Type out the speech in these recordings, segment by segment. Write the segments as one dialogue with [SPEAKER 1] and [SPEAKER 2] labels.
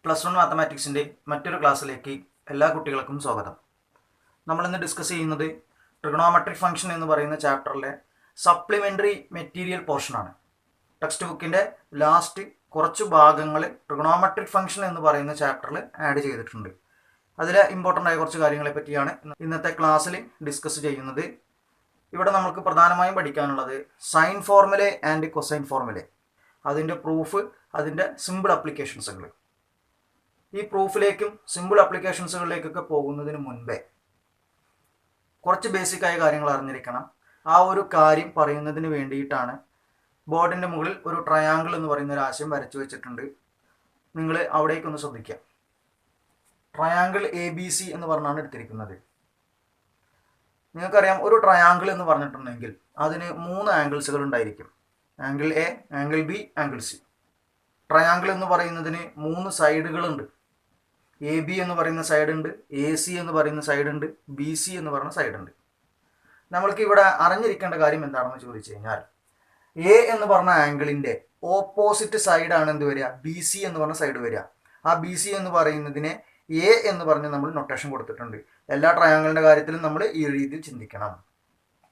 [SPEAKER 1] Plus one മാത്തമാറ്റിക്സിൻ്റെ മറ്റൊരു ക്ലാസ്സിലേക്ക് എല്ലാ കുട്ടികൾക്കും സ്വാഗതം. നമ്മളിന്ന് ഡിസ്കസ് ചെയ്യുന്നത് ട്രിഗണോമെട്രിക് ഫംഗ്ഷൻ എന്ന് പറയുന്ന ചാപ്റ്ററിലെ സപ്ലിമെൻ്ററി മെറ്റീരിയൽ പോർഷനാണ്. ടെക്സ്റ്റ് ബുക്കിൻ്റെ ലാസ്റ്റ് കുറച്ച് ഭാഗങ്ങൾ ട്രിഗണോമെട്രിക് ഫംഗ്ഷൻ എന്ന് പറയുന്ന ചാപ്റ്ററിൽ ആഡ് ചെയ്തിട്ടുണ്ട്. അതിലെ ഇമ്പോർട്ടൻ്റ് ആയ കുറച്ച് കാര്യങ്ങളെ പറ്റിയാണ് ഇന്നത്തെ ക്ലാസ്സിൽ ഡിസ്കസ് ചെയ്യുന്നത്. ഇവിടെ നമുക്ക് പ്രധാനമായും പഠിക്കാനുള്ളത് sine formula and cosine formula, അതിൻ്റെ പ്രൂഫ്, അതിൻ്റെ സിമ്പിൾ അപ്ലിക്കേഷൻസുകൾ. ഈ പ്രൂഫിലേക്കും സിമ്പിൾ അപ്ലിക്കേഷൻസുകളിലേക്കൊക്കെ പോകുന്നതിന് മുൻപേ കുറച്ച് ബേസിക്കായ കാര്യങ്ങൾ അറിഞ്ഞിരിക്കണം. ആ ഒരു കാര്യം പറയുന്നതിന് വേണ്ടിയിട്ടാണ് ബോർഡിൻ്റെ മുകളിൽ ഒരു ട്രയാങ്കിൾ എന്ന് പറയുന്ന ഒരു ആശയം വരച്ചു വെച്ചിട്ടുണ്ട്. നിങ്ങൾ അവിടേക്കൊന്ന് ശ്രദ്ധിക്കുക. ട്രയാങ്കിൾ ABC എന്ന് പറഞ്ഞാണ് എടുത്തിരിക്കുന്നത്. നിങ്ങൾക്കറിയാം, ഒരു ട്രയാങ്കിൾ എന്ന് പറഞ്ഞിട്ടുണ്ടെങ്കിൽ അതിന് 3 ആംഗിൾസുകൾ ഉണ്ടായിരിക്കും. Angle A, angle B, angle C. Triangle എന്ന് പറയുന്നതിന് 3 സൈഡുകളുണ്ട്. AB എന്ന് പറയുന്ന സൈഡുണ്ട്, AC എന്ന് പറയുന്ന സൈഡുണ്ട്, BC എന്ന് പറയുന്ന സൈഡുണ്ട്. നമ്മൾക്ക് ഇവിടെ അറിഞ്ഞിരിക്കേണ്ട കാര്യം എന്താണെന്ന് ചോദിച്ചു കഴിഞ്ഞാൽ, A എന്ന് പറഞ്ഞ ആംഗിളിൻ്റെ ഓപ്പോസിറ്റ് സൈഡാണ് എന്ത് വരിക, BC എന്ന് പറഞ്ഞ സൈഡ് വരിക. ആ BC എന്ന് പറയുന്നതിനെ A എന്ന് പറഞ്ഞ് നമ്മൾ നൊട്ടേഷൻ കൊടുത്തിട്ടുണ്ട്. എല്ലാ ട്രയാങ്കിളിൻ്റെ കാര്യത്തിലും നമ്മൾ ഈ രീതിയിൽ ചിന്തിക്കണം.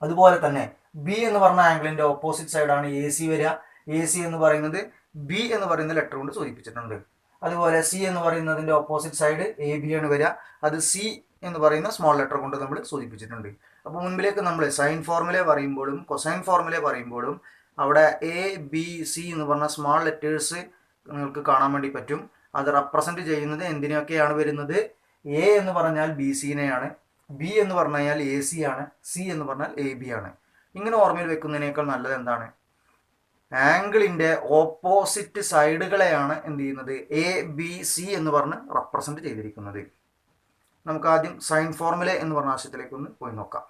[SPEAKER 1] അതുപോലെ തന്നെ B എന്ന് പറഞ്ഞ ആംഗിളിൻ്റെ ഓപ്പോസിറ്റ് സൈഡാണ് AC വരിക. AC എന്ന് പറയുന്നത് B എന്ന് പറയുന്ന ലെറ്റർ കൊണ്ട് സൂചിപ്പിച്ചിട്ടുണ്ട്. അതുപോലെ C എന്ന് പറയുന്നതിൻ്റെ ഓപ്പോസിറ്റ് സൈഡ് AB ആണ് വരിക. അത് C എന്ന് പറയുന്ന സ്മോൾ ലെറ്റർ കൊണ്ട് നമ്മൾ സൂചിപ്പിച്ചിട്ടുണ്ട്. അപ്പോൾ മുൻപിലേക്ക് നമ്മൾ സൈൻ ഫോർമുല പറയുമ്പോഴും കൊസൈൻ ഫോർമുല പറയുമ്പോഴും അവിടെ ABC എന്ന് പറഞ്ഞ സ്മോൾ ലെറ്റേഴ്സ് നിങ്ങൾക്ക് കാണാൻ വേണ്ടി പറ്റും. അത് റെപ്രസെൻറ്റ് ചെയ്യുന്നത് എന്തിനൊക്കെയാണ് വരുന്നത്? A എന്ന് പറഞ്ഞാൽ BCനെയാണ്, B എന്ന് പറഞ്ഞു കഴിഞ്ഞാൽ AC ആണ്, C എന്ന് പറഞ്ഞാൽ AB ആണ്. ഇങ്ങനെ ഓർമ്മയിൽ വെക്കുന്നതിനേക്കാൾ നല്ലത് എന്താണ്? ആംഗിളിൻ്റെ ഓപ്പോസിറ്റ് സൈഡുകളെയാണ് എന്ത് ചെയ്യുന്നത്? ABC എന്ന് പറഞ്ഞ് റെപ്രസെൻറ്റ് ചെയ്തിരിക്കുന്നത്. നമുക്ക് ആദ്യം സൈൻ ഫോർമുല എന്ന് പറഞ്ഞ ആശയത്തിലേക്ക് ഒന്ന് പോയി നോക്കാം.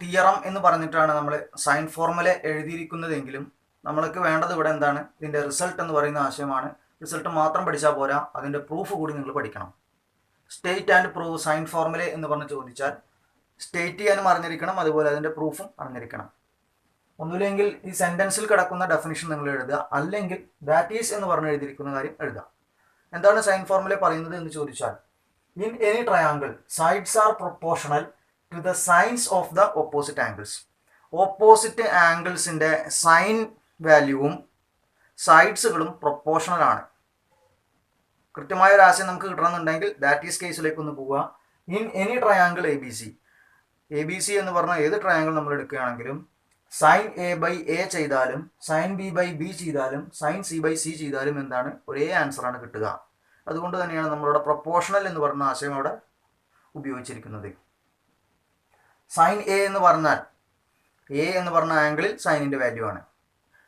[SPEAKER 1] തിയറം എന്ന് പറഞ്ഞിട്ടാണ് നമ്മൾ സൈൻ ഫോർമുല എഴുതിയിരിക്കുന്നതെങ്കിലും നമ്മൾക്ക് വേണ്ടത് ഇവിടെ എന്താണ്? ഇതിൻ്റെ റിസൾട്ട് എന്ന് പറയുന്ന ആശയമാണ്. റിസൾട്ട് മാത്രം പഠിച്ചാൽ പോരാ, അതിൻ്റെ പ്രൂഫ് കൂടി നിങ്ങൾ പഠിക്കണം. State and prove sine formula എന്ന് പറഞ്ഞ് ചോദിച്ചാൽ സ്റ്റേറ്റ് ചെയ്യാനും അറിഞ്ഞിരിക്കണം, അതുപോലെ അതിൻ്റെ പ്രൂഫും അറിഞ്ഞിരിക്കണം. ഒന്നുമില്ലെങ്കിൽ ഈ സെൻറ്റൻസിൽ കിടക്കുന്ന ഡെഫിനിഷൻ നിങ്ങൾ എഴുതുക, അല്ലെങ്കിൽ ദാറ്റ് ഈസ് എന്ന് പറഞ്ഞ് എഴുതിയിരിക്കുന്ന കാര്യം എഴുതുക. എന്താണ് സൈൻ ഫോർമുല പറയുന്നത് എന്ന് ചോദിച്ചാൽ, in any triangle sides are proportional to the sines of the opposite angles. Opposite ആംഗിൾസിൻ്റെ സൈൻ വാല്യൂവും സൈഡ്സുകളും പ്രൊപ്പോർഷണൽ ആണ്. കൃത്യമായ ഒരു ആശയം നമുക്ക് കിട്ടണമെന്നുണ്ടെങ്കിൽ ദാറ്റ് ഈസ് കേസിലേക്ക് ഒന്ന് പോവുക. ഇൻ എനി ട്രയാങ്കിൾ ABC എന്ന് പറഞ്ഞാൽ ഏത് ട്രയാങ്കിൾ നമ്മൾ എടുക്കുകയാണെങ്കിലും സൈൻ A/A ചെയ്താലും സൈൻ B/B ചെയ്താലും സൈൻ C/C ചെയ്താലും എന്താണ്? ഒരേ ആൻസറാണ് കിട്ടുക. അതുകൊണ്ട് തന്നെയാണ് നമ്മളിവിടെ പ്രൊപ്പോർഷണൽ എന്ന് പറഞ്ഞ ആശയം അവിടെ ഉപയോഗിച്ചിരിക്കുന്നത്. സൈൻ A എന്ന് പറഞ്ഞാൽ A എന്ന് പറഞ്ഞ ആംഗിളിൽ സൈനിൻ്റെ വാല്യൂ ആണ്.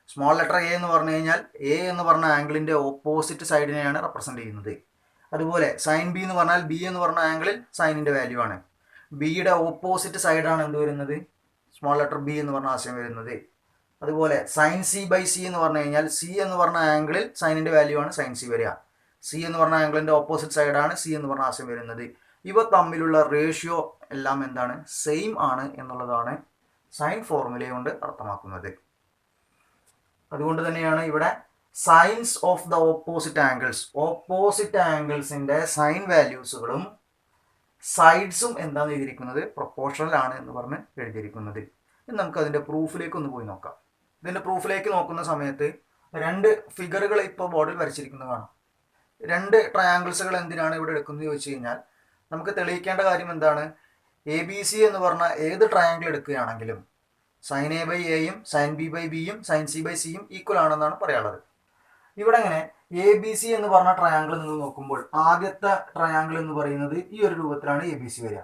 [SPEAKER 1] സ്മോൾ ലെറ്റർ A എന്ന് പറഞ്ഞു കഴിഞ്ഞാൽ A എന്ന് പറഞ്ഞ ആംഗിളിൻ്റെ ഓപ്പോസിറ്റ് സൈഡിനെയാണ് റെപ്രസെൻറ്റ് ചെയ്യുന്നത്. അതുപോലെ സൈൻ B എന്ന് പറഞ്ഞാൽ B എന്ന് പറഞ്ഞ ആംഗിളിൽ സൈനിൻ്റെ വാല്യൂ ആണ്. ബിയുടെ ഓപ്പോസിറ്റ് സൈഡാണ് എന്ത് വരുന്നത്? സ്മോൾ ലെറ്റർ B എന്ന് പറഞ്ഞ ആശയം വരുന്നത്. അതുപോലെ സൈൻ C/C എന്ന് പറഞ്ഞു കഴിഞ്ഞാൽ C എന്ന് പറഞ്ഞ ആംഗിളിൽ സൈനിൻ്റെ വാല്യൂ ആണ് സൈൻ C വരിക. C എന്ന് പറഞ്ഞ ആംഗിളിൻ്റെ ഓപ്പോസിറ്റ് സൈഡാണ് C എന്ന് പറഞ്ഞ ആശയം വരുന്നത്. ഇവ തമ്മിലുള്ള റേഷ്യോ എല്ലാം എന്താണ്? സെയിം ആണ് എന്നുള്ളതാണ് സൈൻ ഫോർമുല കൊണ്ട് അർത്ഥമാക്കുന്നത്. അതുകൊണ്ട് തന്നെയാണ് ഇവിടെ sines of the opposite angles, opposite ആംഗിൾസിൻ്റെ സൈൻ വാല്യൂസുകളും സൈഡ്സും എന്താണെന്ന് എഴുതിയിരിക്കുന്നത്? പ്രൊപ്പോർഷണൽ ആണ് എന്ന് പറഞ്ഞ് എഴുതിയിരിക്കുന്നത്. ഇനി നമുക്ക് അതിൻ്റെ പ്രൂഫിലേക്ക് ഒന്ന് പോയി നോക്കാം. ഇതിൻ്റെ പ്രൂഫിലേക്ക് നോക്കുന്ന സമയത്ത് 2 ഫിഗറുകൾ ഇപ്പോൾ ബോർഡിൽ വരച്ചിരിക്കുന്നത് കാണാം. 2 ട്രയാങ്കിൾസുകൾ എന്തിനാണ് ഇവിടെ എടുക്കുന്നത് ചോദിച്ചു കഴിഞ്ഞാൽ, നമുക്ക് തെളിയിക്കേണ്ട കാര്യം എന്താണ്? ABC എന്ന് പറഞ്ഞ ഏത് ട്രയാങ്കിൾ എടുക്കുകയാണെങ്കിലും സൈൻ A/Aയും സൈൻ B/Bയും സൈൻ C/Cയും ഈക്വൽ ആണെന്നാണ് പറയാനുള്ളത്. ഇവിടെ ഇങ്ങനെ ABC എന്ന് പറഞ്ഞ ട്രയാങ്കിൾ നിങ്ങൾ നോക്കുമ്പോൾ ആദ്യത്തെ ട്രയാങ്കിൾ എന്ന് പറയുന്നത് ഈ ഒരു രൂപത്തിലാണ് ABC വരിക.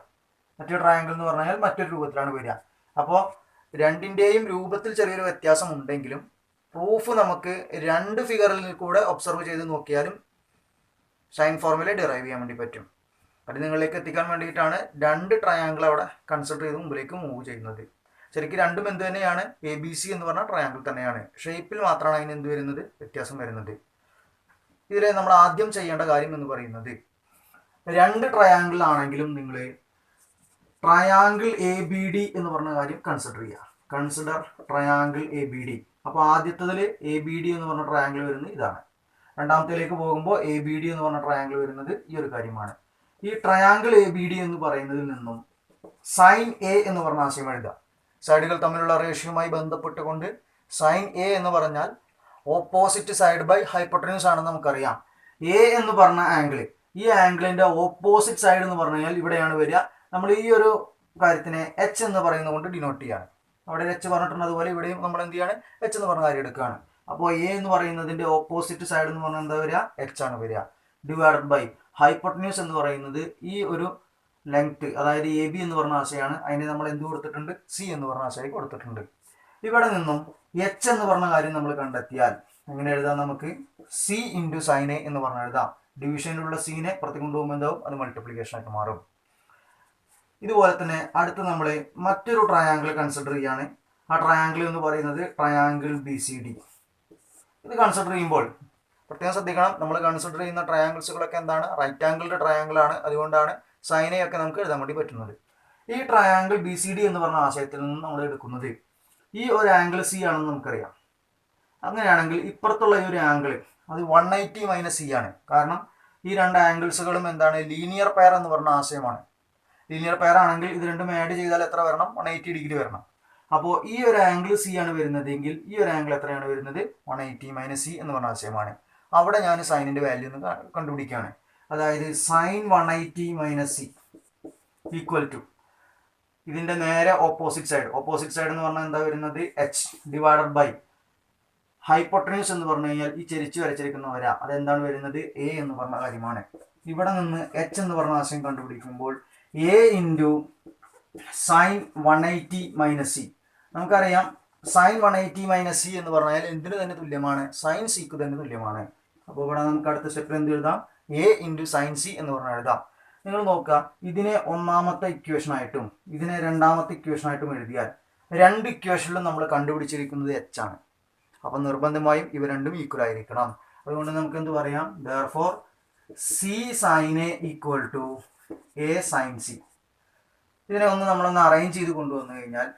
[SPEAKER 1] മറ്റൊരു ട്രയാങ്കിൾ എന്ന് പറഞ്ഞാൽ മറ്റൊരു രൂപത്തിലാണ് വരിക. അപ്പോൾ രണ്ടിൻ്റെയും രൂപത്തിൽ ചെറിയൊരു വ്യത്യാസം ഉണ്ടെങ്കിലും പ്രൂഫ് നമുക്ക് 2 ഫിഗറിൽ കൂടെ ഒബ്സർവ് ചെയ്ത് നോക്കിയാലും സൈൻ ഫോർമുല ഡിറൈവ് ചെയ്യാൻ വേണ്ടി പറ്റും. അത് നിങ്ങളിലേക്ക് എത്തിക്കാൻ വേണ്ടിയിട്ടാണ് 2 ട്രയാങ്കിൾ അവിടെ കൺസിഡർ ചെയ്ത് മുമ്പിലേക്ക് മൂവ് ചെയ്യുന്നത്. ശരിക്കും രണ്ടും എന്ത് തന്നെയാണ്? ABC എന്ന് പറഞ്ഞ ട്രയാങ്കിൾ തന്നെയാണ്. ഷേപ്പിൽ മാത്രമാണ് അതിന് എന്ത് വരുന്നത്? വ്യത്യാസം വരുന്നത്. ഇതിൽ നമ്മൾ ആദ്യം ചെയ്യേണ്ട കാര്യം എന്ന് പറയുന്നത്, 2 ട്രയാങ്കിൾ ആണെങ്കിലും നിങ്ങൾ ട്രയാങ്കിൾ ABD എന്ന് പറഞ്ഞ കാര്യം കൺസിഡർ ചെയ്യുക. Consider triangle ABD. അപ്പോൾ ആദ്യത്തതിൽ ABD എന്ന് പറഞ്ഞ ട്രയാങ്കിൾ വരുന്നത് ഇതാണ്. രണ്ടാമത്തേലേക്ക് പോകുമ്പോൾ എ ബി ഡി എന്ന് പറഞ്ഞ ട്രയാങ്കിൾ വരുന്നത് ഈ ഒരു കാര്യമാണ്. ഈ ട്രയാങ്കിൾ എ ബി ഡി എന്ന് പറയുന്നതിൽ നിന്നും സൈൻ എ എന്ന് പറഞ്ഞ ആശയം എഴുതാം. സൈഡുകൾ തമ്മിലുള്ള റേഷ്യോയുമായി ബന്ധപ്പെട്ടുകൊണ്ട് സൈൻ എ എന്ന് പറഞ്ഞാൽ ഓപ്പോസിറ്റ് സൈഡ് ബൈ ഹൈപ്പോട്ടന്യൂസ് ആണെന്ന് നമുക്കറിയാം. എ എന്ന് പറഞ്ഞ ആംഗിൾ, ഈ ആംഗിളിന്റെ ഓപ്പോസിറ്റ് സൈഡ് എന്ന് പറഞ്ഞു കഴിഞ്ഞാൽ ഇവിടെയാണ് വരിക. നമ്മൾ ഈ ഒരു കാര്യത്തിനെ എച്ച് എന്ന് പറയുന്നത് കൊണ്ട് ഡിനോട്ട് ചെയ്യാണ്. അവിടെ എച്ച് പറഞ്ഞിട്ടുണ്ട്, അതുപോലെ ഇവിടെയും നമ്മൾ എന്ത് ചെയ്യാണ്, എച്ച് എന്ന് പറഞ്ഞ കാര്യം എടുക്കുകയാണ്. അപ്പോൾ എ എന്ന് പറയുന്നതിന്റെ ഓപ്പോസിറ്റ് സൈഡ് എന്ന് പറഞ്ഞാൽ എന്താ വരിക, എച്ച് ആണ് വരിക. ഡിവൈഡഡ് ബൈ ഹൈപ്പോട്ടന്യൂസ് എന്ന് പറയുന്നത് ഈ ഒരു ലെങ്ത്, അതായത് എ ബി എന്ന് പറഞ്ഞ ആശയമാണ്. അതിന് നമ്മൾ എന്ത് കൊടുത്തിട്ടുണ്ട്, സി എന്ന് പറഞ്ഞ ആശയം കൊടുത്തിട്ടുണ്ട്. ഇവിടെ നിന്നും എച്ച് എന്ന് പറഞ്ഞ കാര്യം നമ്മൾ കണ്ടെത്തിയാൽ എങ്ങനെ എഴുതാം, നമുക്ക് സി ഇൻറ്റു സൈൻ എ എന്ന് പറഞ്ഞ് എഴുതാം. ഡിവിഷനിലുള്ള സീനെ പുറത്ത് കൊണ്ടുപോകുമ്പോൾ എന്താവും, അത് മൾട്ടിപ്ലിക്കേഷൻ ആയിട്ട് മാറും. ഇതുപോലെ തന്നെ അടുത്ത് നമ്മൾ മറ്റൊരു ട്രയാങ്കിൾ കൺസിഡർ ചെയ്യാണ്. ആ ട്രയാങ്കിൾ എന്ന് പറയുന്നത് ട്രയാങ്കിൾ ബി സി ഡി. ഇത് കൺസിഡർ ചെയ്യുമ്പോൾ പ്രത്യേകം ശ്രദ്ധിക്കണം, നമ്മൾ കൺസിഡർ ചെയ്യുന്ന ട്രയാങ്കിൾസുകളൊക്കെ എന്താണ്, റൈറ്റ് ആംഗിളുടെ ട്രയാങ്കിൾ ആണ്. അതുകൊണ്ടാണ് സൈനയൊക്കെ നമുക്ക് എഴുതാൻ വേണ്ടി പറ്റുന്നത്. ഈ ട്രയാങ്കിൾ ബി സി ഡി എന്ന് പറഞ്ഞ ആശയത്തിൽ നിന്നും നമ്മൾ എടുക്കുന്നത് ഈ ഒരു ആംഗിൾ സി ആണെന്ന് നമുക്കറിയാം. അങ്ങനെയാണെങ്കിൽ ഇപ്പുറത്തുള്ള ഈ ഒരു ആംഗിൾ അത് 180 മൈനസ് സി ആണ്. കാരണം ഈ രണ്ട് ആംഗിൾസുകളും എന്താണ്, ലീനിയർ പെയർ എന്ന് പറഞ്ഞ ആശയമാണ്. ലീനിയർ പെയർ ആണെങ്കിൽ ഇത് രണ്ടും ആഡ് ചെയ്താൽ എത്ര വരണം, 180 ഡിഗ്രി വരണം. അപ്പോൾ ഈ ഒരു ആംഗിൾ സി ആണ് വരുന്നതെങ്കിൽ ഈ ഒരു ആംഗിൾ എത്രയാണ് വരുന്നത്, 180 മൈനസ് സി എന്ന് പറഞ്ഞ ആശയമാണ്. അവിടെ ഞാൻ സൈനിന്റെ വാല്യൂ ഒന്ന് കണ്ടുപിടിക്കുകയാണ്. അതായത് sine 180 minus C equal to ഇതിന്റെ നേരെ ഓപ്പോസിറ്റ് സൈഡ് എന്ന് പറഞ്ഞാൽ എന്താ വരുന്നത്, എച്ച് ഡിവൈഡഡ് ബൈ ഹൈപ്പോട്ടന്യൂസ് എന്ന് പറഞ്ഞു കഴിഞ്ഞാൽ ഈ ചെരിച്ച് വരച്ചിരിക്കുന്ന വര, അതെന്താണ് വരുന്നത്, എ എന്ന് പറഞ്ഞ കാര്യമാണ്. ഇവിടെ നിന്ന് എച്ച് എന്ന് പറഞ്ഞ ആശയം കണ്ടുപിടിക്കുമ്പോൾ A into sine 180 minus C. നമുക്കറിയാം സൈൻ 180 മൈനസ് സി എന്ന് പറഞ്ഞാൽ എന്തിനു തന്നെ തുല്യമാണ്, സൈൻ സിക്ക് തന്നെ തുല്യമാണ്. അപ്പോൾ ഇവിടെ നമുക്ക് അടുത്ത സ്റ്റെപ്പിൽ എന്ത് എഴുതാം, എ ഇൻറ്റു സൈൻ സി എന്ന് പറഞ്ഞാൽ എഴുതാം. നിങ്ങൾ നോക്കുക, ഇതിനെ ഒന്നാമത്തെ ഇക്വേഷനായിട്ടും ഇതിനെ രണ്ടാമത്തെ ഇക്വേഷനായിട്ടും എഴുതിയാൽ രണ്ട് ഇക്വേഷനിലും നമ്മൾ കണ്ടുപിടിച്ചിരിക്കുന്നത് എച്ച് ആണ്. അപ്പം നിർബന്ധമായും ഇവ രണ്ടും ഈക്വൽ ആയിരിക്കണം. അതുകൊണ്ട് നമുക്ക് എന്ത് പറയാം, therefore C sine A equal to A sine C. ഇതിനെ നമ്മളൊന്ന് അറേഞ്ച് ചെയ്ത് കൊണ്ടുവന്നു കഴിഞ്ഞാൽ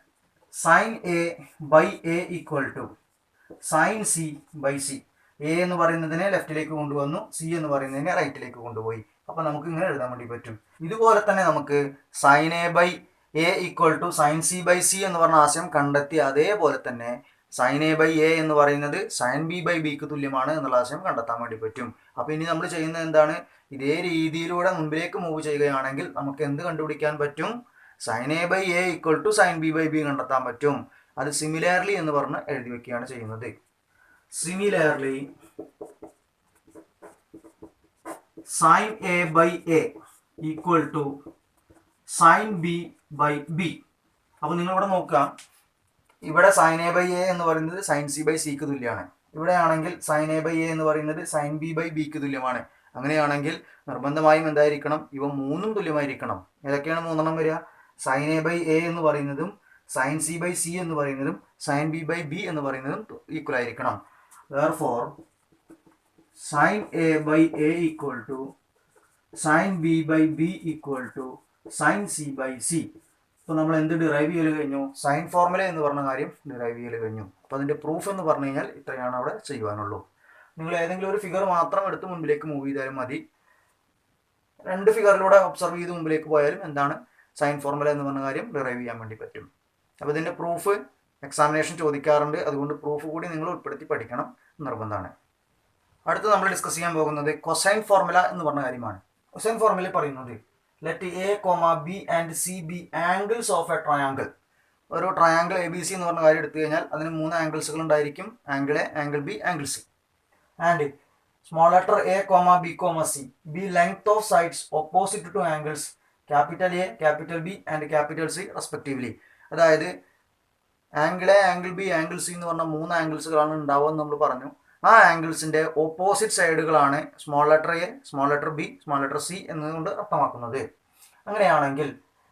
[SPEAKER 1] sine A by A equal to sine C by C. A എന്ന് പറയുന്നതിനെ ലെഫ്റ്റിലേക്ക് കൊണ്ടുവന്നു, സി എന്ന് പറയുന്നതിനെ റൈറ്റിലേക്ക് കൊണ്ടുപോയി. അപ്പം നമുക്ക് ഇങ്ങനെ എഴുതാൻ വേണ്ടി പറ്റും. ഇതുപോലെ തന്നെ നമുക്ക് sine A by A equal to sine C by C എന്ന് പറഞ്ഞ ആശയം കണ്ടെത്തി അതേപോലെ തന്നെ സൈൻ എ ബൈ എ എന്ന് പറയുന്നത് സൈൻ ബി ബൈ ബിക്ക് തുല്യമാണ് എന്നുള്ള ആശയം കണ്ടെത്താൻ വേണ്ടി പറ്റും. അപ്പോൾ ഇനി നമ്മൾ ചെയ്യുന്നത് എന്താണ്, ഇതേ രീതിയിലൂടെ മുമ്പിലേക്ക് മൂവ് ചെയ്യുകയാണെങ്കിൽ നമുക്ക് എന്ത് കണ്ടുപിടിക്കാൻ പറ്റും, sine A by A equal to sine B by B കണ്ടെത്താൻ പറ്റും. അത് സിമിലാർലി എന്ന് പറഞ്ഞ് എഴുതി വെക്കുകയാണ് ചെയ്യുന്നത്. Similarly sine A by A equal to sine B by B. അപ്പോൾ നിങ്ങളിവിടെ നോക്കുക, ഇവിടെ സൈൻ എ ബൈ എ എന്ന് പറയുന്നത് സൈൻ സി ബൈ സിക്ക് തുല്യമാണ്. ഇവിടെയാണെങ്കിൽ സൈൻ എ ബൈ എ എന്ന് പറയുന്നത് സൈൻ ബി ബൈ ബിക്ക് തുല്യമാണ്. അങ്ങനെയാണെങ്കിൽ നിർബന്ധമായും എന്തായിരിക്കണം, ഇവ മൂന്നും തുല്യമായിരിക്കണം. ഏതൊക്കെയാണ് മൂന്നെണ്ണം വരിക, സൈൻ എ ബൈ എ എന്ന് പറയുന്നതും സൈൻ സി ബൈ സി എന്ന് പറയുന്നതും സൈൻ ബി ബൈ ബി എന്ന് പറയുന്നതും ഈക്വൽ ആയിരിക്കണം. therefore sine A by A equal to sine B by B equal to sine C by C. അപ്പോൾ നമ്മൾ എന്ത് ഡിറൈവ് ചെയ്യൽ കഴിഞ്ഞു, സൈൻ ഫോർമുല എന്ന് പറഞ്ഞ കാര്യം ഡിറൈവ് ചെയ്യൽ കഴിഞ്ഞു. അപ്പോൾ അതിൻ്റെ പ്രൂഫ് എന്ന് പറഞ്ഞു കഴിഞ്ഞാൽ ഇത്രയാണ് അവിടെ ചെയ്യുവാനുള്ളൂ. നിങ്ങൾ ഏതെങ്കിലും ഒരു ഫിഗർ മാത്രം എടുത്ത് മുമ്പിലേക്ക് മൂവ് ചെയ്താലും മതി. രണ്ട് ഫിഗറിലൂടെ ഒബ്സർവ് ചെയ്ത് മുമ്പിലേക്ക് പോയാലും എന്താണ് സൈൻ ഫോർമുല എന്ന് പറഞ്ഞ കാര്യം ഡിറൈവ് ചെയ്യാൻ വേണ്ടി പറ്റും. അപ്പോൾ ഇതിൻ്റെ പ്രൂഫ് എക്സാമിനേഷൻ ചോദിക്കാറുണ്ട്. അതുകൊണ്ട് പ്രൂഫ് കൂടി നിങ്ങൾ ഉൾപ്പെടുത്തി പഠിക്കണം, നിർബന്ധമാണ്. അടുത്ത് നമ്മൾ ഡിസ്കസ് ചെയ്യാൻ പോകുന്നത് കൊസൈൻ ഫോർമുല എന്ന് പറഞ്ഞ കാര്യമാണ്. കൊസൈൻ ഫോർമുല പറയുന്നത് let A comma B and C be angles of a triangle. ഒരു ട്രയാങ്കിൾ എ ബി സി എന്ന് പറഞ്ഞ കാര്യം എടുത്തു കഴിഞ്ഞാൽ അതിന് 3 ആംഗിൾസുകൾ ഉണ്ടായിരിക്കും, angle A, angle B, angle C. And small letter A comma B comma C be length of sides opposite to angles capital A, capital B and capital C respectively. അതായത് angle A, angle B, angle C എന്ന് പറഞ്ഞ 3 ആംഗിൾസുകളാണ് ഉണ്ടാവുക എന്ന് നമ്മൾ പറഞ്ഞു. ആ ആംഗിൾസിന്റെ ഓപ്പോസിറ്റ് സൈഡുകളാണ് small letter A, small letter B, small letter C എന്നതുകൊണ്ട് അർത്ഥമാക്കുന്നത്. അങ്ങനെയാണെങ്കിൽ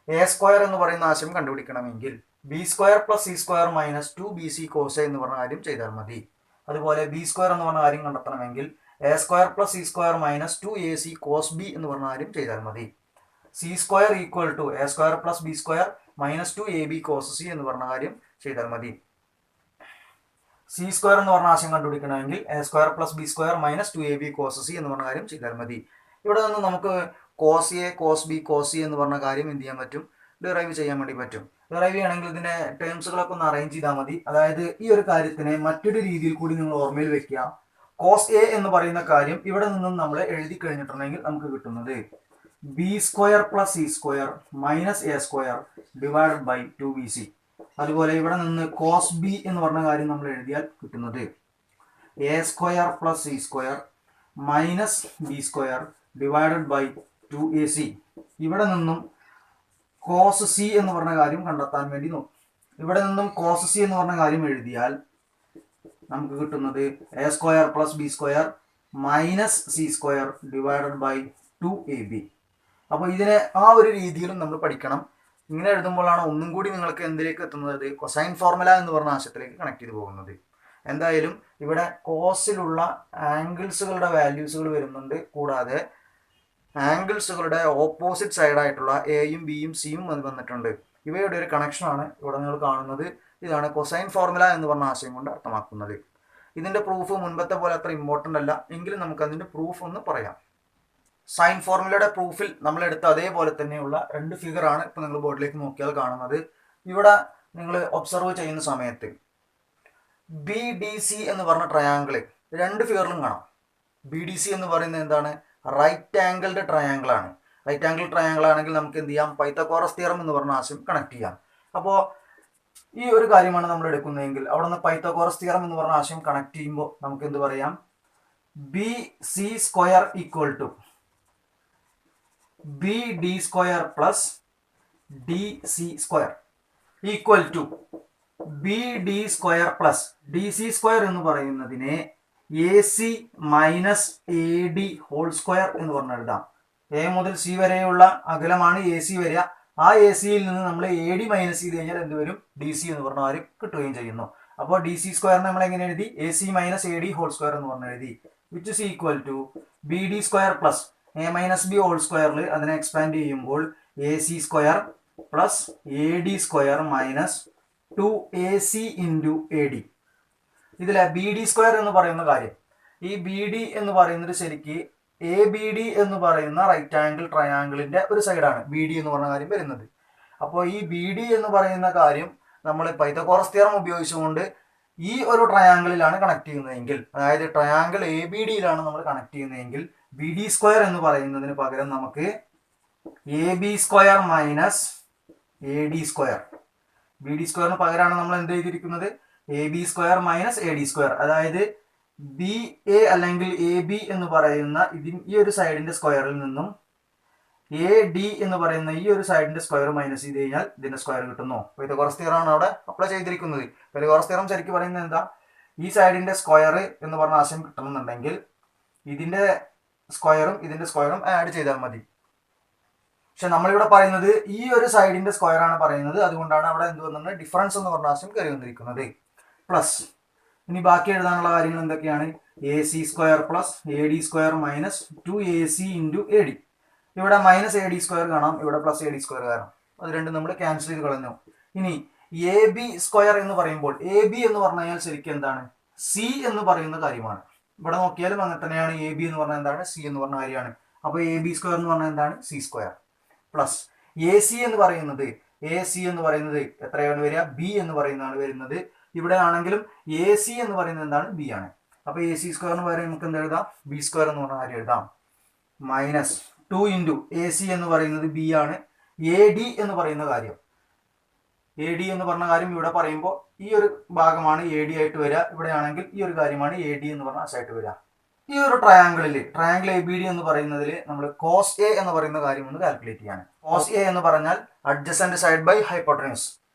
[SPEAKER 1] എ സ്ക്വയർ എന്ന് പറയുന്ന ആശയം കണ്ടുപിടിക്കണമെങ്കിൽ B square plus C square minus 2bc cos A എന്ന് പറഞ്ഞ കാര്യം ചെയ്താൽ മതി. അതുപോലെ ബി സ്ക്വയർ എന്ന് പറഞ്ഞ കാര്യം കണ്ടെത്തണമെങ്കിൽ A square plus C square minus 2ac cos b എന്ന് പറഞ്ഞ കാര്യം ചെയ്താൽ മതി. C square equal to A square plus B square minus 2ab cos c എന്ന് പറഞ്ഞ കാര്യം ചെയ്താൽ മതി. സി സ്ക്വയർ എന്ന് പറഞ്ഞ ആശയം കണ്ടുപിടിക്കണമെങ്കിൽ A square plus B square minus 2ab cos C എന്ന് പറഞ്ഞ കാര്യം ചെയ്താൽ മതി. ഇവിടെ നിന്ന് നമുക്ക് cos A cos B cos C എന്ന് പറഞ്ഞ കാര്യം എന്ത് ചെയ്യാൻ പറ്റും, ഡിറൈവ് ചെയ്യാൻ വേണ്ടി പറ്റും. ഡിറൈവ് ചെയ്യണമെങ്കിൽ ഇതിന്റെ ടേംസുകളൊക്കെ ഒന്ന് അറേഞ്ച് ചെയ്താൽ മതി. അതായത് ഈ ഒരു കാര്യത്തിനെ മറ്റൊരു രീതിയിൽ കൂടി നിങ്ങൾ ഓർമ്മയിൽ വെക്കുക. കോസ് എ എന്ന് പറയുന്ന കാര്യം ഇവിടെ നിന്നും നമ്മൾ എഴുതി കഴിഞ്ഞിട്ടുണ്ടെങ്കിൽ നമുക്ക് കിട്ടുന്നത് B square plus C square minus A square divided by 2bc. അതുപോലെ ഇവിടെ നിന്ന് കോസ് ബി എന്ന് പറഞ്ഞ കാര്യം നമ്മൾ എഴുതിയാൽ കിട്ടുന്നത് A square plus C square minus B square divided by 2ac. ഇവിടെ നിന്നും കോസ് സി എന്ന് പറഞ്ഞ കാര്യം കണ്ടെത്താൻ വേണ്ടി നോക്കും. ഇവിടെ നിന്നും കോസ് സി എന്ന് പറഞ്ഞ കാര്യം എഴുതിയാൽ നമുക്ക് കിട്ടുന്നത് A square plus B square minus C square divided by 2ab. അപ്പോൾ ഇതിനെ ആ ഒരു രീതിയിലും നമ്മൾ പഠിക്കണം. ഇങ്ങനെ എഴുതുമ്പോഴാണ് ഒന്നും കൂടി നിങ്ങൾക്ക് എന്തിലേക്ക് എത്തുന്നത്, കൊസൈൻ ഫോർമുല എന്ന് പറഞ്ഞ ആശയത്തിലേക്ക് കണക്ട് ചെയ്ത് പോകുന്നത്. എന്തായാലും ഇവിടെ കോസിലുള്ള ആംഗിൾസുകളുടെ വാല്യൂസുകൾ വരുന്നുണ്ട്. കൂടാതെ ആംഗിൾസുകളുടെ ഓപ്പോസിറ്റ് സൈഡായിട്ടുള്ള എയും ബിയും സിയും അത് വന്നിട്ടുണ്ട്. ഇവയുടെ ഒരു കണക്ഷനാണ് ഇവിടെ നിങ്ങൾ കാണുന്നത്. ഇതാണ് കൊസൈൻ ഫോർമുല എന്ന് പറഞ്ഞ ആശയം കൊണ്ട് അർത്ഥമാക്കുന്നത്. ഇതിൻ്റെ പ്രൂഫ് മുൻപത്തെ പോലെ അത്ര ഇമ്പോർട്ടൻ്റ് അല്ല, എങ്കിലും നമുക്ക് അതിൻ്റെ പ്രൂഫ് ഒന്ന് പറയാം. സൈൻ ഫോർമുലയുടെ പ്രൂഫിൽ നമ്മൾ എടുത്ത അതേപോലെ തന്നെയുള്ള രണ്ട് ഫിഗർ ആണ് ഇപ്പോൾ നിങ്ങൾ ബോർഡിലേക്ക് നോക്കിയാൽ കാണുന്നത്. ഇവിടെ നിങ്ങൾ ഒബ്സർവ് ചെയ്യുന്ന സമയത്ത് ബി ഡി സി എന്ന് പറഞ്ഞ ട്രയാങ്കിൾ രണ്ട് ഫിഗറിലും കാണാം. ബി ഡി സി എന്ന് പറയുന്നത് എന്താണ്, റൈറ്റ് ആംഗിൾഡ് ട്രയാങ്കിൾ ആണ്. റൈറ്റ് ആംഗിൾ ട്രയാങ്കിൾ ആണെങ്കിൽ നമുക്ക് എന്ത് ചെയ്യാം, പൈത്തഗോറസ് തിയറം എന്ന് പറഞ്ഞ ആശയം കണക്ട് ചെയ്യാം. അപ്പോൾ ഈ ഒരു കാര്യമാണ് നമ്മൾ എടുക്കുന്നതെങ്കിൽ അവിടെ നിന്ന് പൈത്തഗോറസ് തിയറം എന്ന് പറഞ്ഞ ആശയം കണക്ട് ചെയ്യുമ്പോൾ നമുക്ക് എന്ത് പറയാം, B C square equal to B D square plus D C square equal to B D square plus D C square എന്ന് പറയുന്നതിനെ A C minus A D whole square എന്ന് പറഞ്ഞ് എഴുതാം. എ മുതൽ സി വരെയുള്ള അകലമാണ് എ സി വരിക. ആ A സിയിൽ നിന്ന് നമ്മൾ എ ഡി മൈനസ് ചെയ്ത് കഴിഞ്ഞാൽ എന്ത് വരും, ഡി സി എന്ന് പറഞ്ഞ കാര്യം കിട്ടുകയും ചെയ്യുന്നു. അപ്പോൾ ഡി സി സ്ക്വയറിനെ നമ്മൾ എങ്ങനെ എഴുതി, A C minus A D whole square എന്ന് പറഞ്ഞ് എഴുതി. Which is equal to B D square plus A minus B whole സ്ക്വയറിൽ അതിനെ എക്സ്പാൻഡ് ചെയ്യുമ്പോൾ A C square plus A D square minus 2ac into A D. ഇതിലെ B D square എന്ന് പറയുന്ന കാര്യം, ഈ ബി ഡി എന്ന് പറയുന്നത് ശരിക്ക് എ ബി ഡി എന്ന് പറയുന്ന റൈറ്റ് ആംഗിൾ ട്രയാങ്കിളിന്റെ ഒരു സൈഡാണ് ബി ഡി എന്ന് പറഞ്ഞ കാര്യം വരുന്നത്. അപ്പോൾ ഈ ബി ഡി എന്ന് പറയുന്ന കാര്യം നമ്മൾ പൈത്തഗോറസ് തിയറം ഉപയോഗിച്ചുകൊണ്ട് ഈ ഒരു ട്രയാങ്കിളിലാണ് കണക്ട് ചെയ്യുന്നതെങ്കിൽ, അതായത് ട്രയാങ്കിൾ എ ബി ഡിയിലാണ് നമ്മൾ കണക്ട് ചെയ്യുന്നതെങ്കിൽ ബി ഡി സ്ക്വയർ എന്ന് പറയുന്നതിന് പകരം നമുക്ക് A B square minus A D square, B D സ്ക്വയറിന് പകരമാണ് നമ്മൾ എന്ത് ചെയ്തിരിക്കുന്നത്, A B square minus A D square. അതായത് ബി എ അല്ലെങ്കിൽ എ ബി എന്ന് പറയുന്ന ഈ ഒരു സൈഡിന്റെ സ്ക്വയറിൽ നിന്നും എ ഡി എന്ന് പറയുന്ന ഈ ഒരു സൈഡിന്റെ സ്ക്വയർ മൈനസ് ചെയ്ത് കഴിഞ്ഞാൽ ഇതിന്റെ സ്ക്വയർ കിട്ടുന്നു. പൈത്തഗോറസ് തിയറം ആണ് അവിടെ അപ്ലൈ ചെയ്തിരിക്കുന്നത്. പൈത്തഗോറസ് തിയറം ശരിക്കും പറയുന്നത് എന്താ, ഈ സൈഡിന്റെ സ്ക്വയർ എന്ന് പറഞ്ഞ ആശയം കിട്ടണമെന്നുണ്ടെങ്കിൽ ഇതിന്റെ സ്ക്വയറും ഇതിന്റെ സ്ക്വയറും ആഡ് ചെയ്താൽ മതി. പക്ഷെ നമ്മളിവിടെ പറയുന്നത് ഈ ഒരു സൈഡിന്റെ സ്ക്വയർ ആണ് പറയുന്നത്. അതുകൊണ്ടാണ് അവിടെ എന്ത് വന്നത്, ഡിഫറൻസ് എന്ന് പറഞ്ഞ ആശയം കയറി വന്നിരിക്കുന്നത്. പ്ലസ് ഇനി ബാക്കി എഴുതാനുള്ള കാര്യങ്ങൾ എന്തൊക്കെയാണ്, A C square plus A D square minus 2ac into A D. ഇവിടെ മൈനസ് എ ഡി സ്ക്വയർ കാണാം, ഇവിടെ പ്ലസ് എ ഡി സ്ക്വയർ കാണാം. അത് രണ്ടും നമ്മൾ ക്യാൻസൽ ചെയ്ത് കളഞ്ഞു. ഇനി എ ബി സ്ക്വയർ എന്ന് പറയുമ്പോൾ എ ബി എന്ന് പറഞ്ഞു കഴിഞ്ഞാൽ ശരിക്കും എന്താണ്, സി എന്ന് പറയുന്ന കാര്യമാണ്. ഇവിടെ നോക്കിയാലും അങ്ങനെ തന്നെയാണ്. എ ബി എന്ന് പറഞ്ഞാൽ എന്താണ്, സി എന്ന് പറഞ്ഞ കാര്യമാണ്. അപ്പോൾ എ ബി സ്ക്വയർ എന്ന് പറഞ്ഞാൽ എന്താണ്, C square plus A C എന്ന് പറയുന്നത്, എ സി എന്ന് പറയുന്നത് എത്രയാണ് വരിക, ബി എന്ന് പറയുന്നതാണ് വരുന്നത്. ഇവിടെ ആണെങ്കിലും എ സി എന്ന് പറയുന്നത് എന്താണ്, ബി ആണ്. അപ്പോൾ എ സി സ്ക്വയറിന് പകരം നമുക്ക് എന്ത് എഴുതാം, ബി സ്ക്വയർ എന്ന് പറഞ്ഞ കാര്യം എഴുതാം. മൈനസ് 2 ഇൻറ്റു എ സി എന്ന് പറയുന്നത് ബി ആണ്. എ ഡി എന്ന് പറയുന്ന കാര്യം, എ ഡി എന്ന് പറഞ്ഞ കാര്യം ഇവിടെ പറയുമ്പോൾ ഈ ഒരു ഭാഗമാണ് എ ഡി ആയിട്ട് വരിക. ഇവിടെ ആണെങ്കിൽ ഈ ഒരു കാര്യമാണ് എ ഡി എന്ന് പറഞ്ഞ ആശയമായിട്ട് വരിക. ഈ ഒരു ട്രയാങ്കിൾ എ ബി ഡി എന്ന് പറയുന്നതിൽ നമ്മൾ കോസ് എ എന്ന് പറയുന്ന കാര്യം ഒന്ന് കാൽക്കുലേറ്റ് ചെയ്യാണ്. കോസ് എ എന്ന് പറഞ്ഞാൽ അഡ്ജസന്റ് സൈഡ് ബൈ ഹൈപ്പോട്ടനസ്.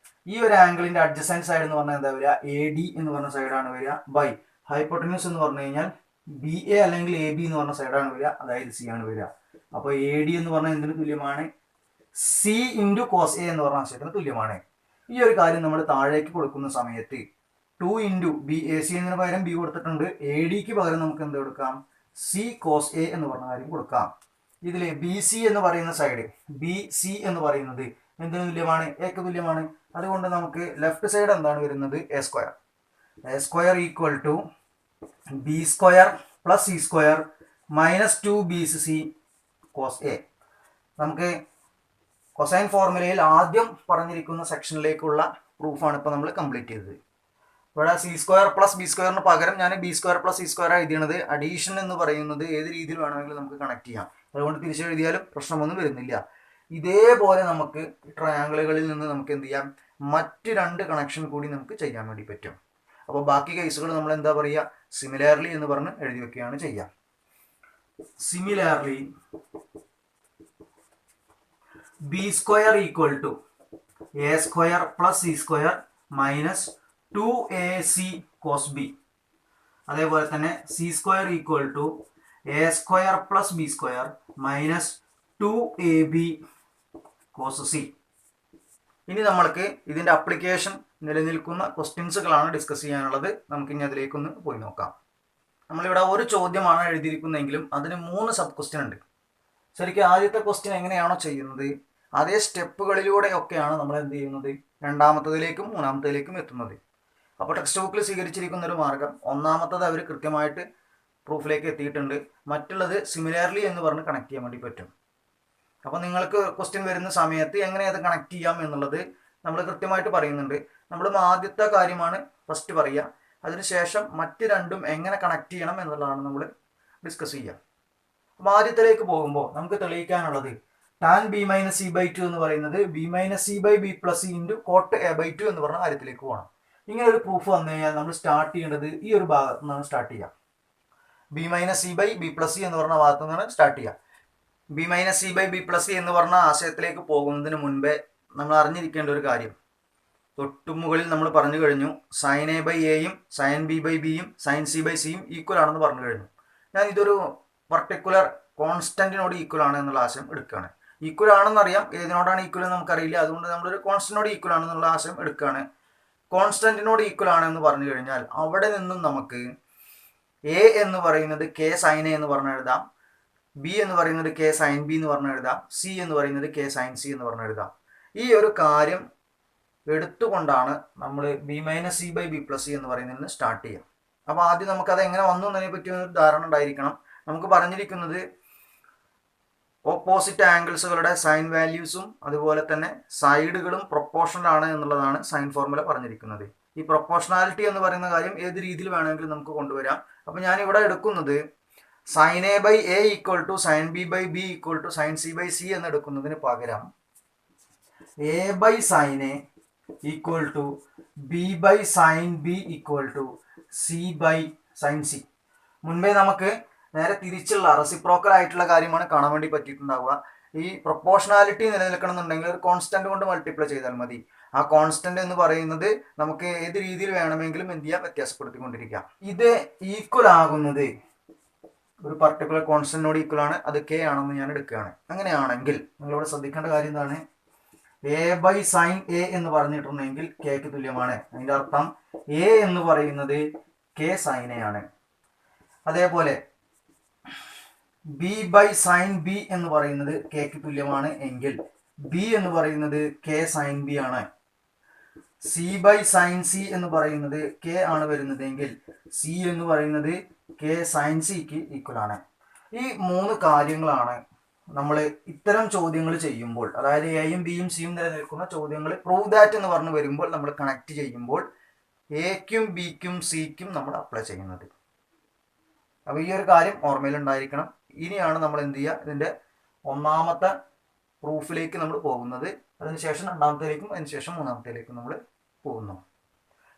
[SPEAKER 1] ഈ ഒരു ആംഗിളിന്റെ അഡ്ജസന്റ് സൈഡ് എന്ന് പറഞ്ഞാൽ എന്താ വരിക, എ ഡി എന്ന് പറഞ്ഞ സൈഡാണ് വരിക. ബൈ ഹൈപ്പോട്ടനസ് എന്ന് പറഞ്ഞു കഴിഞ്ഞാൽ ബി എ അല്ലെങ്കിൽ എ ബി എന്ന് പറഞ്ഞ സൈഡാണ് വരിക, അതായത് സി ആണ് വരിക. അപ്പോൾ എ ഡി എന്ന് പറഞ്ഞാൽ എന്തിന് തുല്യമാണ്, സി ഇൻറ്റു കോസ് എ എന്ന് പറഞ്ഞ ആശയത്തിന് തുല്യമാണ്. ഈ ഒരു കാര്യം നമ്മൾ താഴേക്ക് കൊടുക്കുന്ന സമയത്ത് 2 ഇൻറ്റു ബി എ സി എന്നതിന് പകരം ബി കൊടുത്തിട്ടുണ്ട്. എ ഡിക്ക് പകരം നമുക്ക് എന്ത് കൊടുക്കാം, സി കോസ് എ എന്ന് പറഞ്ഞ കാര്യം കൊടുക്കാം. ഇതിൽ ബി സി എന്ന് പറയുന്ന സൈഡ്, ബി സി എന്ന് പറയുന്നത് എന്തിനു തുല്യമാണ്, എക്ക് തുല്യമാണ്. അതുകൊണ്ട് നമുക്ക് ലെഫ്റ്റ് സൈഡ് എന്താണ് വരുന്നത്, A square. A square equal to B square plus C square minus 2bc cos A. നമുക്ക് കൊസൈൻ ഫോർമുലയിൽ ആദ്യം പറഞ്ഞിരിക്കുന്ന സെക്ഷനിലേക്കുള്ള പ്രൂഫാണ് ഇപ്പോൾ നമ്മൾ കംപ്ലീറ്റ് ചെയ്തത്. ഇവിടെ സി സ്ക്വയർ പ്ലസ് ബി സ്ക്വയറിന് പകരം ഞാൻ B square plus C square എഴുതിയത്. അഡീഷൻ എന്ന് പറയുന്നത് ഏത് രീതിയിൽ വേണമെങ്കിലും നമുക്ക് കണക്ട് ചെയ്യാം, അതുകൊണ്ട് തിരിച്ചെഴുതിയാലും പ്രശ്നമൊന്നും വരുന്നില്ല. ഇതേപോലെ നമുക്ക് ട്രയാങ്കിളുകളിൽ നിന്ന് നമുക്ക് എന്ത് ചെയ്യാം, മറ്റ് 2 കണക്ഷൻ കൂടി നമുക്ക് ചെയ്യാൻ വേണ്ടി പറ്റും. അപ്പോൾ ബാക്കി കേസുകൾ നമ്മൾ എന്താ പറയുക, സിമിലാർലി എന്ന് പറഞ്ഞ് എഴുതി വെക്കുകയാണ് ചെയ്യുക. Similarly B square equal to A square plus C square minus 2ac cos B. അതേപോലെ തന്നെ C square equal to A square plus B square minus 2ab cos C. ഇനി നമ്മൾക്ക് ഇതിൻ്റെ അപ്ലിക്കേഷൻ നിലനിൽക്കുന്ന ക്വസ്റ്റ്യൻസുകളാണ് ഡിസ്കസ് ചെയ്യാനുള്ളത്. നമുക്കിനി അതിലേക്കൊന്ന് പോയി നോക്കാം. നമ്മളിവിടെ ഒരു ചോദ്യമാണ് എഴുതിയിരിക്കുന്നതെങ്കിലും അതിന് 3 സബ് ക്വസ്റ്റ്യൻ ഉണ്ട്. ശരിക്കും ആദ്യത്തെ ക്വസ്റ്റ്യൻ എങ്ങനെയാണോ ചെയ്യുന്നത് അതേ സ്റ്റെപ്പുകളിലൂടെയൊക്കെയാണ് നമ്മൾ എന്ത് ചെയ്യുന്നത്, രണ്ടാമത്തതിലേക്കും മൂന്നാമത്തതിലേക്കും എത്തുന്നത്. അപ്പോൾ ടെക്സ്റ്റ് ബുക്കിൽ സ്വീകരിച്ചിരിക്കുന്ന ഒരു മാർഗം, ഒന്നാമത്തത് അവർ കൃത്യമായിട്ട് പ്രൂഫിലേക്ക് എത്തിയിട്ടുണ്ട്, മറ്റുള്ളത് സിമിലാർലി എന്ന് പറഞ്ഞ് കണക്ട് ചെയ്യാൻ വേണ്ടി പറ്റും. അപ്പോൾ നിങ്ങൾക്ക് ക്വസ്റ്റ്യൻ വരുന്ന സമയത്ത് എങ്ങനെ അത് കണക്ട് ചെയ്യാം എന്നുള്ളത് നമ്മൾ കൃത്യമായിട്ട് പറയുന്നുണ്ട്. നമ്മൾ ആദ്യത്തെ കാര്യമാണ് ഫസ്റ്റ് പറയുക, അതിനുശേഷം മറ്റ് 2ഉം എങ്ങനെ കണക്ട് ചെയ്യണം എന്നുള്ളതാണ് നമ്മൾ ഡിസ്കസ് ചെയ്യുക. അപ്പോൾ ആദ്യത്തിലേക്ക് പോകുമ്പോൾ നമുക്ക് തെളിയിക്കാനുള്ളത് tan B minus C by 2 എന്ന് പറയുന്നത് B minus C by B plus C into cot A by 2 എന്ന് പറഞ്ഞ കാര്യത്തിലേക്ക് പോകണം. ഇങ്ങനെ ഒരു പ്രൂഫ് വന്നു കഴിഞ്ഞാൽ നമ്മൾ സ്റ്റാർട്ട് ചെയ്യേണ്ടത് ഈ ഒരു ഭാഗത്ത് നിന്നാണ് സ്റ്റാർട്ട് ചെയ്യുക. B minus C by B plus C എന്ന് പറഞ്ഞ ഭാഗത്തു നിന്നാണ് സ്റ്റാർട്ട് ചെയ്യുക. B minus C by B plus C എന്ന് പറഞ്ഞ ആശയത്തിലേക്ക് പോകുന്നതിന് മുൻപേ നമ്മൾ അറിഞ്ഞിരിക്കേണ്ട ഒരു കാര്യം, തൊട്ടുമുകളിൽ നമ്മൾ പറഞ്ഞു കഴിഞ്ഞു സൈൻ എ ബൈ എയും സൈൻ ബി ബൈ ബിയും സൈൻ സി ബൈ സിയും ഈക്വൽ ആണെന്ന് പറഞ്ഞു കഴിഞ്ഞു. ഞാൻ ഇതൊരു പർട്ടിക്കുലർ കോൺസ്റ്റന്റിനോട് ഈക്വൽ ആണ് എന്നുള്ള ആശയം എടുക്കുകയാണ്. ഈക്വൽ ആണെന്നറിയാം, ഏതിനോടാണ് ഈക്വൽ എന്ന് നമുക്കറിയില്ല, അതുകൊണ്ട് നമ്മളൊരു കോൺസ്റ്റന്റിനോട് ഈക്വൽ ആണെന്നുള്ള ആശയം എടുക്കുകയാണ്. കോൺസ്റ്റന്റിനോട് ഈക്വൽ ആണെന്ന് പറഞ്ഞു കഴിഞ്ഞാൽ അവിടെ നിന്നും നമുക്ക് എ എന്ന് പറയുന്നത് കെ സൈൻ എ എന്ന് പറഞ്ഞ് എഴുതാം, ബി എന്ന് പറയുന്നത് കെ സൈൻ ബി എന്ന് പറഞ്ഞ് എഴുതാം, സി എന്ന് പറയുന്നത് കെ സൈൻ സി എന്ന് പറഞ്ഞ് എഴുതാം. ഈ ഒരു കാര്യം എടുത്തുകൊണ്ടാണ് നമ്മൾ B minus C by B plus C എന്ന് പറയുന്നതിന് സ്റ്റാർട്ട് ചെയ്യാം. അപ്പോൾ ആദ്യം നമുക്കത് എങ്ങനെ വന്നു എന്നതിനെ പറ്റി ഒരു ധാരണ ഉണ്ടായിരിക്കണം. നമുക്ക് പറഞ്ഞിരിക്കുന്നത് ഓപ്പോസിറ്റ് ആംഗിൾസുകളുടെ സൈൻ വാല്യൂസും അതുപോലെ തന്നെ സൈഡുകളും പ്രൊപ്പോർഷണൽ ആണ് എന്നുള്ളതാണ് സൈൻ ഫോർമുല പറഞ്ഞിരിക്കുന്നത്. ഈ പ്രൊപ്പോർഷണാലിറ്റി എന്ന് പറയുന്ന കാര്യം ഏത് രീതിയിൽ വേണമെങ്കിലും നമുക്ക് കൊണ്ടുവരാം. അപ്പോൾ ഞാൻ ഇവിടെ എടുക്കുന്നത് sine A by A equal to sine B by B equal to sine C by C എന്ന് എടുക്കുന്നതിന് പകരം A by sine A equal to B by sine B equal to C by sine C. മുൻപേ നമുക്ക് നേരെ തിരിച്ചുള്ള reciprocal ആയിട്ടുള്ള കാര്യമാണ് കാണാൻ വേണ്ടി പറ്റിയിട്ടുണ്ടാവുക. ഈ പ്രൊപ്പോർഷണാലിറ്റി നിലനിൽക്കണമെന്നുണ്ടെങ്കിൽ ഒരു കോൺസ്റ്റന്റ് കൊണ്ട് മൾട്ടിപ്ലൈ ചെയ്താൽ മതി. ആ കോൺസ്റ്റന്റ് എന്ന് പറയുന്നത് നമുക്ക് ഏത് രീതിയിൽ വേണമെങ്കിലും എന്ത് ചെയ്യാം, വ്യത്യാസപ്പെടുത്തിക്കൊണ്ടിരിക്കാം. ഇത് ഈക്വൽ ആകുന്നത് ഒരു പർട്ടിക്കുലർ കോൺസ്റ്റന്റിനോട് ഈക്വൽ ആണ്, അത് കെ ആണെന്ന് ഞാൻ എടുക്കുകയാണ്. അങ്ങനെയാണെങ്കിൽ നിങ്ങളിവിടെ ശ്രദ്ധിക്കേണ്ട കാര്യം എന്താണ്, എ ബൈ സൈൻ എ എന്ന് പറഞ്ഞിട്ടുണ്ടെങ്കിൽ കെക്ക് തുല്യമാണ്. അതിൻ്റെ അർത്ഥം എ എന്ന് പറയുന്നത് കെ സൈൻ എ ആണ്. അതേപോലെ ബി ബൈ സൈൻ ബി എന്ന് പറയുന്നത് കെക്ക് തുല്യമാണ് എങ്കിൽ ബി എന്ന് പറയുന്നത് കെ സൈൻ ബി ആണ്. സി ബൈ സൈൻ സി എന്ന് പറയുന്നത് കെ ആണ് വരുന്നതെങ്കിൽ സി എന്ന് പറയുന്നത് കെ സൈൻ സിക്ക് ഈക്വൽ ആണ്. ഈ 3 കാര്യങ്ങളാണ് നമ്മൾ ഇത്തരം ചോദ്യങ്ങൾ ചെയ്യുമ്പോൾ, അതായത് എയും ബിയും സിയും നിലനിൽക്കുന്ന ചോദ്യങ്ങൾ പ്രൂവ് ദാറ്റ് എന്ന് പറഞ്ഞു വരുമ്പോൾ നമ്മൾ കണക്ട് ചെയ്യുമ്പോൾ എക്കും ബിക്കും സിക്കും നമ്മൾ അപ്ലൈ ചെയ്യുന്നത്. അപ്പോൾ ഈ ഒരു കാര്യം ഓർമ്മയിൽ ഉണ്ടായിരിക്കണം. ഇനിയാണ് നമ്മൾ എന്ത് ചെയ്യുക, ഇതിൻ്റെ ഒന്നാമത്തെ പ്രൂഫിലേക്ക് നമ്മൾ പോകുന്നത്. അതിനുശേഷം രണ്ടാമത്തേലേക്കും അതിനുശേഷം മൂന്നാമത്തേലേക്കും നമ്മൾ പോകുന്നു.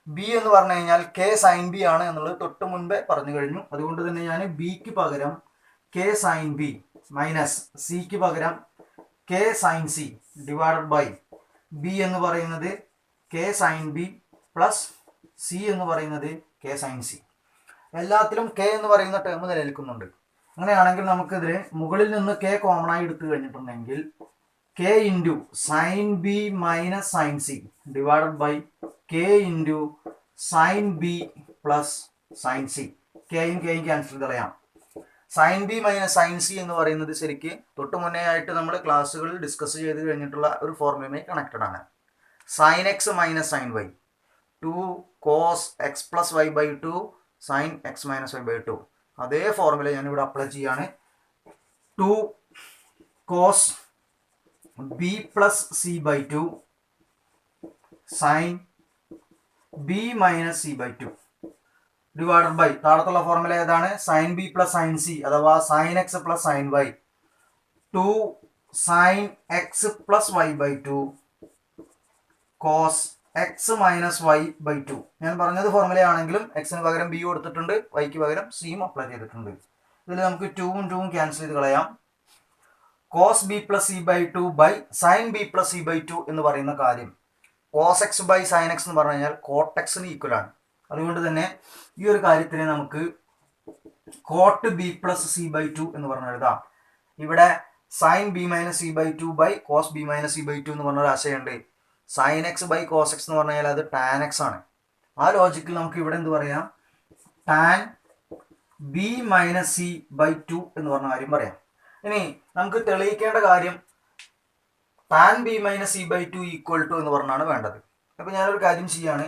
[SPEAKER 1] ബി എന്ന് പറഞ്ഞു കഴിഞ്ഞാൽ കെ സൈൻ ബി ആണ് എന്നുള്ളത് തൊട്ട് മുൻപേ പറഞ്ഞു കഴിഞ്ഞു. അതുകൊണ്ട് തന്നെ ഞാൻ ബിക്ക് പകരം കെ സൈൻ ബി മൈനസ് സിക്ക് പകരം K sine C divided by B എന്ന് പറയുന്നത് K sine B plus C എന്ന് പറയുന്നത് കെ സൈൻ സി. എല്ലാത്തിലും കെ എന്ന് പറയുന്ന ടേം നിലനിൽക്കുന്നുണ്ട്. അങ്ങനെയാണെങ്കിൽ നമുക്കിതിൽ മുകളിൽ നിന്ന് കെ കോമൺ ആയി എടുത്തു കഴിഞ്ഞിട്ടുണ്ടെങ്കിൽ K into sine B minus sine C divided by K into sine B plus sine C. കെയും കെയും ക്യാൻസൽ കളയാം. Sine B minus sine C എന്ന് പറയുന്നത് ശരിക്ക് തൊട്ട് മുന്നേ ആയിട്ട് നമ്മൾ ക്ലാസ്സുകളിൽ ഡിസ്കസ് ചെയ്ത് കഴിഞ്ഞിട്ടുള്ള ഒരു ഫോർമുലയുമായി കണക്റ്റഡ് ആണ്. Sine X minus sine Y 2 cos X plus Y by two sine X minus Y by two. അതേ ഫോർമുല ഞാനിവിടെ അപ്ലൈ ചെയ്യാണ്. 2 cos B plus C by two sine B minus C by two divided by താഴത്തുള്ള formula ഏതാണ്? Sine B plus sine C അഥവാ sine X plus sine Y 2 sine X plus Y by two cos X minus Y by two. ഞാൻ പറഞ്ഞത് ഫോർമുലയാണെങ്കിലും എക്സിന് പകരം B കൊടുത്തിട്ടുണ്ട്, വൈക്ക് പകരം സിയും അപ്ലൈ ചെയ്തിട്ടുണ്ട്. ഇതിൽ നമുക്ക് 2ഉം 2ഉം ക്യാൻസൽ ചെയ്ത് കളയാം. Cos B plus C by two by sine B plus C by two എന്ന് പറയുന്ന കാര്യം cos X by sine X എന്ന് പറഞ്ഞു കഴിഞ്ഞാൽ കോട്ട് എക്സിന് ഈക്വൽ ആണ്. അതുകൊണ്ട് തന്നെ ഈ ഒരു കാര്യത്തിനെ നമുക്ക് cot B plus C by two എന്ന് പറഞ്ഞ് എഴുതാം. ഇവിടെ sine B minus C by two by cos B minus C by two എന്ന് പറഞ്ഞൊരു ആശയമുണ്ട്. Sine X by cos X എന്ന് പറഞ്ഞു കഴിഞ്ഞാൽ അത് ടാൻ എക്സ് ആണ്. ആ ലോജിക്കിൽ നമുക്ക് ഇവിടെ എന്ത് പറയാം? Tan B minus C by two എന്ന് പറഞ്ഞ കാര്യം പറയാം. ഇനി നമുക്ക് തെളിയിക്കേണ്ട കാര്യം tan B minus C by two equal to എന്ന് പറഞ്ഞാണ് വേണ്ടത്. അപ്പോൾ ഞാനൊരു കാര്യം ചെയ്യാണ്.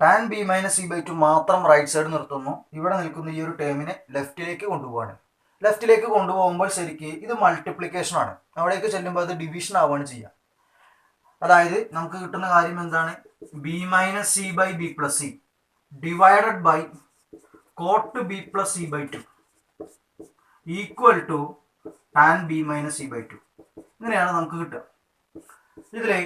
[SPEAKER 1] Tan B minus C by two മാത്രം റൈറ്റ് സൈഡ് നിർത്തുന്നു. ഇവിടെ നിൽക്കുന്ന ഈ ഒരു ടേമിനെ ലെഫ്റ്റിലേക്ക് കൊണ്ടുപോവാണ്. ലെഫ്റ്റിലേക്ക് കൊണ്ടുപോകുമ്പോൾ ശരിക്ക് ഇത് മൾട്ടിപ്ലിക്കേഷൻ ആണ്. അവിടേക്ക് ചെല്ലുമ്പോൾ അത് ഡിവിഷൻ ആവുകയാണ് ചെയ്യുക. അതായത് നമുക്ക് കിട്ടുന്ന കാര്യം എന്താണ്? B minus C by B plus C divided by cot B plus C by two equal to tan B minus C by two. ഇങ്ങനെയാണ് നമുക്ക് കിട്ടുക. ഇതിലെ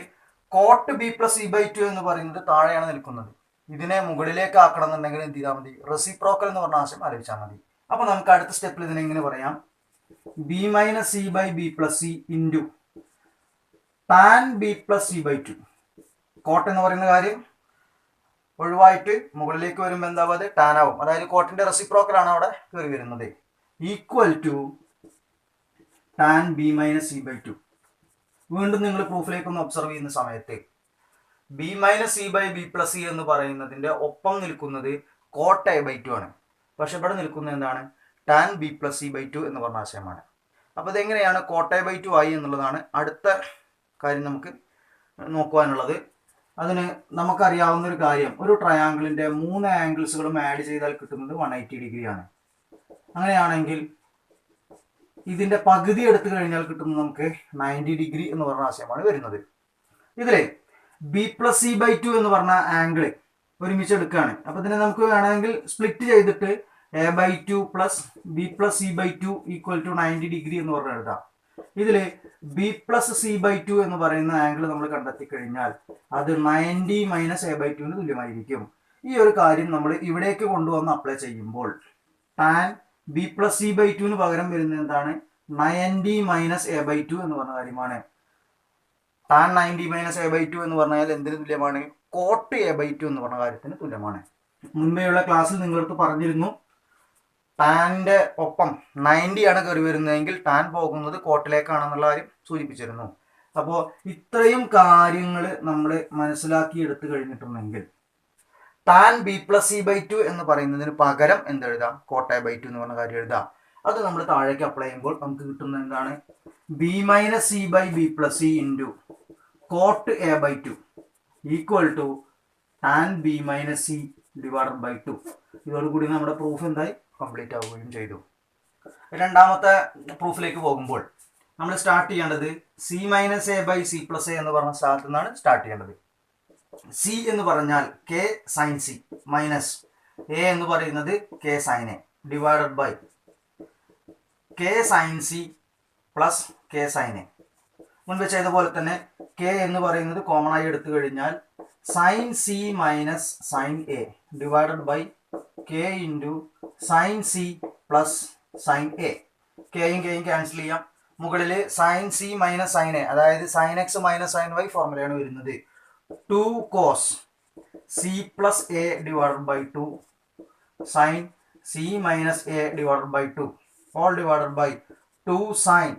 [SPEAKER 1] cot B plus C by two എന്ന് പറയുന്നത് താഴെയാണ് നിൽക്കുന്നത്. ഇതിനെ മുകളിലേക്ക് ആക്കണം എന്നുണ്ടെങ്കിൽ എന്ത് ചെയ്താൽ മതി? റെസിപ്രോക്കൽ എന്ന് പറഞ്ഞ ആശയം ആലോചിച്ചാൽ മതി. അപ്പൊ നമുക്ക് അടുത്ത സ്റ്റെപ്പിൽ ഇതിനെ എങ്ങനെ പറയാം? B minus C by B plus C into tan B plus C by two. Cot എന്ന് പറയുന്ന കാര്യം ഒഴിവായിട്ട് മുകളിലേക്ക് വരുമ്പോൾ എന്താവും? അത് ടാൻ ആവും. അതായത് കോട്ടിന്റെ റെസിപ്രോക്കലാണ് അവിടെ കയറി വരുന്നത്. Equal to tan B minus C by two. വീണ്ടും നിങ്ങൾ പ്രൂഫിലേക്ക് ഒന്ന് ഒബ്സർവ് ചെയ്യുന്ന സമയത്ത് B minus C by B plus C എന്ന് പറയുന്നതിന്റെ ഒപ്പം നിൽക്കുന്നത് കോട്ട് എ ബൈ ടു ആണ്. പക്ഷെ ഇവിടെ നിൽക്കുന്നത് എന്താണ്? Tan B plus C by two എന്ന് പറഞ്ഞ ആശയമാണ്. അപ്പോൾ ഇതെങ്ങനെയാണ് കോട്ട് എ ബൈ ടു ആയി എന്നുള്ളതാണ് അടുത്ത കാര്യം നമുക്ക് നോക്കുവാനുള്ളത്. അതിന് നമുക്കറിയാവുന്ന ഒരു കാര്യം, ഒരു ട്രയാങ്കിളിന്റെ 3 ആംഗിൾസുകളും ആഡ് ചെയ്താൽ കിട്ടുന്നത് 180 ഡിഗ്രി ആണ്. അങ്ങനെയാണെങ്കിൽ ഇതിന്റെ പകുതി എടുത്തു കഴിഞ്ഞാൽ കിട്ടുന്നത് നമുക്ക് 90 ഡിഗ്രി എന്ന് പറഞ്ഞ ആശയമാണ് വരുന്നത്. ഇതിലെ B plus C by two എന്ന് പറഞ്ഞ ആംഗിൾ ഒരുമിച്ച് എടുക്കുകയാണ്. അപ്പൊ ഇതിനെ നമുക്ക് വേണമെങ്കിൽ സ്പ്ലിറ്റ് ചെയ്തിട്ട് A by two plus B plus C by two equal to 90 degree എന്ന് പറഞ്ഞ് എഴുതാം. ഇതില് B plus C by two എന്ന് പറയുന്ന ആംഗിൾ നമ്മൾ കണ്ടെത്തി കഴിഞ്ഞാൽ അത് 90 മൈനസ് എ ബൈ ടുവിന് തുല്യമായിരിക്കും. ഈ ഒരു കാര്യം നമ്മൾ ഇവിടേക്ക് കൊണ്ടുവന്ന് അപ്ലൈ ചെയ്യുമ്പോൾ tan B plus C by ടുവിന് പകരം വരുന്നത് എന്താണ്? 90 മൈനസ് എ ബൈ ടു എന്ന് പറഞ്ഞ കാര്യമാണ്. Tan 90 minus A by two എന്ന് പറഞ്ഞാൽ എന്തിന് തുല്യമാണ്? കോട്ട് എ ബൈ ടു എന്ന് പറഞ്ഞ കാര്യത്തിന് തുല്യമാണ്. മുൻപേയുള്ള ക്ലാസ്സിൽ നിങ്ങൾക്ക് പറഞ്ഞിരുന്നു ടാനിന്റെ ഒപ്പം 90 ആണ് കയറി വരുന്നതെങ്കിൽ ടാൻ പോകുന്നത് കോട്ടിലേക്കാണെന്നുള്ള കാര്യം സൂചിപ്പിച്ചിരുന്നു. അപ്പോൾ ഇത്രയും കാര്യങ്ങൾ നമ്മൾ മനസ്സിലാക്കി എടുത്തു കഴിഞ്ഞിട്ടുണ്ടെങ്കിൽ tan B plus C by two എന്ന് പറയുന്നതിന് പകരം എന്തെഴുതാം? കോട്ട് എ ബൈ ടു എന്ന് പറഞ്ഞ കാര്യം എഴുതാം. അത് നമ്മൾ താഴേക്ക് അപ്ലൈ ചെയ്യുമ്പോൾ നമുക്ക് കിട്ടുന്നത് എന്താണ്? B minus C by B plus C into cot A by two equal to tan B minus C divided by two. ഇതോടുകൂടി നമ്മുടെ പ്രൂഫ് എന്തായി? കംപ്ലീറ്റ് ആവുകയും ചെയ്തു. രണ്ടാമത്തെ പ്രൂഫിലേക്ക് പോകുമ്പോൾ നമ്മൾ സ്റ്റാർട്ട് ചെയ്യേണ്ടത് C minus A by C plus A എന്ന് പറഞ്ഞ സ്ഥലത്ത് നിന്നാണ് സ്റ്റാർട്ട് ചെയ്യേണ്ടത്. സി എന്ന് പറഞ്ഞാൽ K sine C minus A എന്ന് പറയുന്നത് K sine A divided by K sine C plus K sine A. മുൻപ് ചെയ്ത പോലെ തന്നെ കെ എന്ന് പറയുന്നത് കോമൺ ആയി എടുത്തു കഴിഞ്ഞാൽ sine C minus sine A divided by K into sine C plus sine A. കെയും കെയും ക്യാൻസൽ ചെയ്യാം. മുകളിൽ sine C minus sine A, അതായത് sine X minus sine y ഫോർമുലയാണ് വരുന്നത്. 2 cos C plus A divided by 2 sine C minus A divided by 2 all divided by 2 sine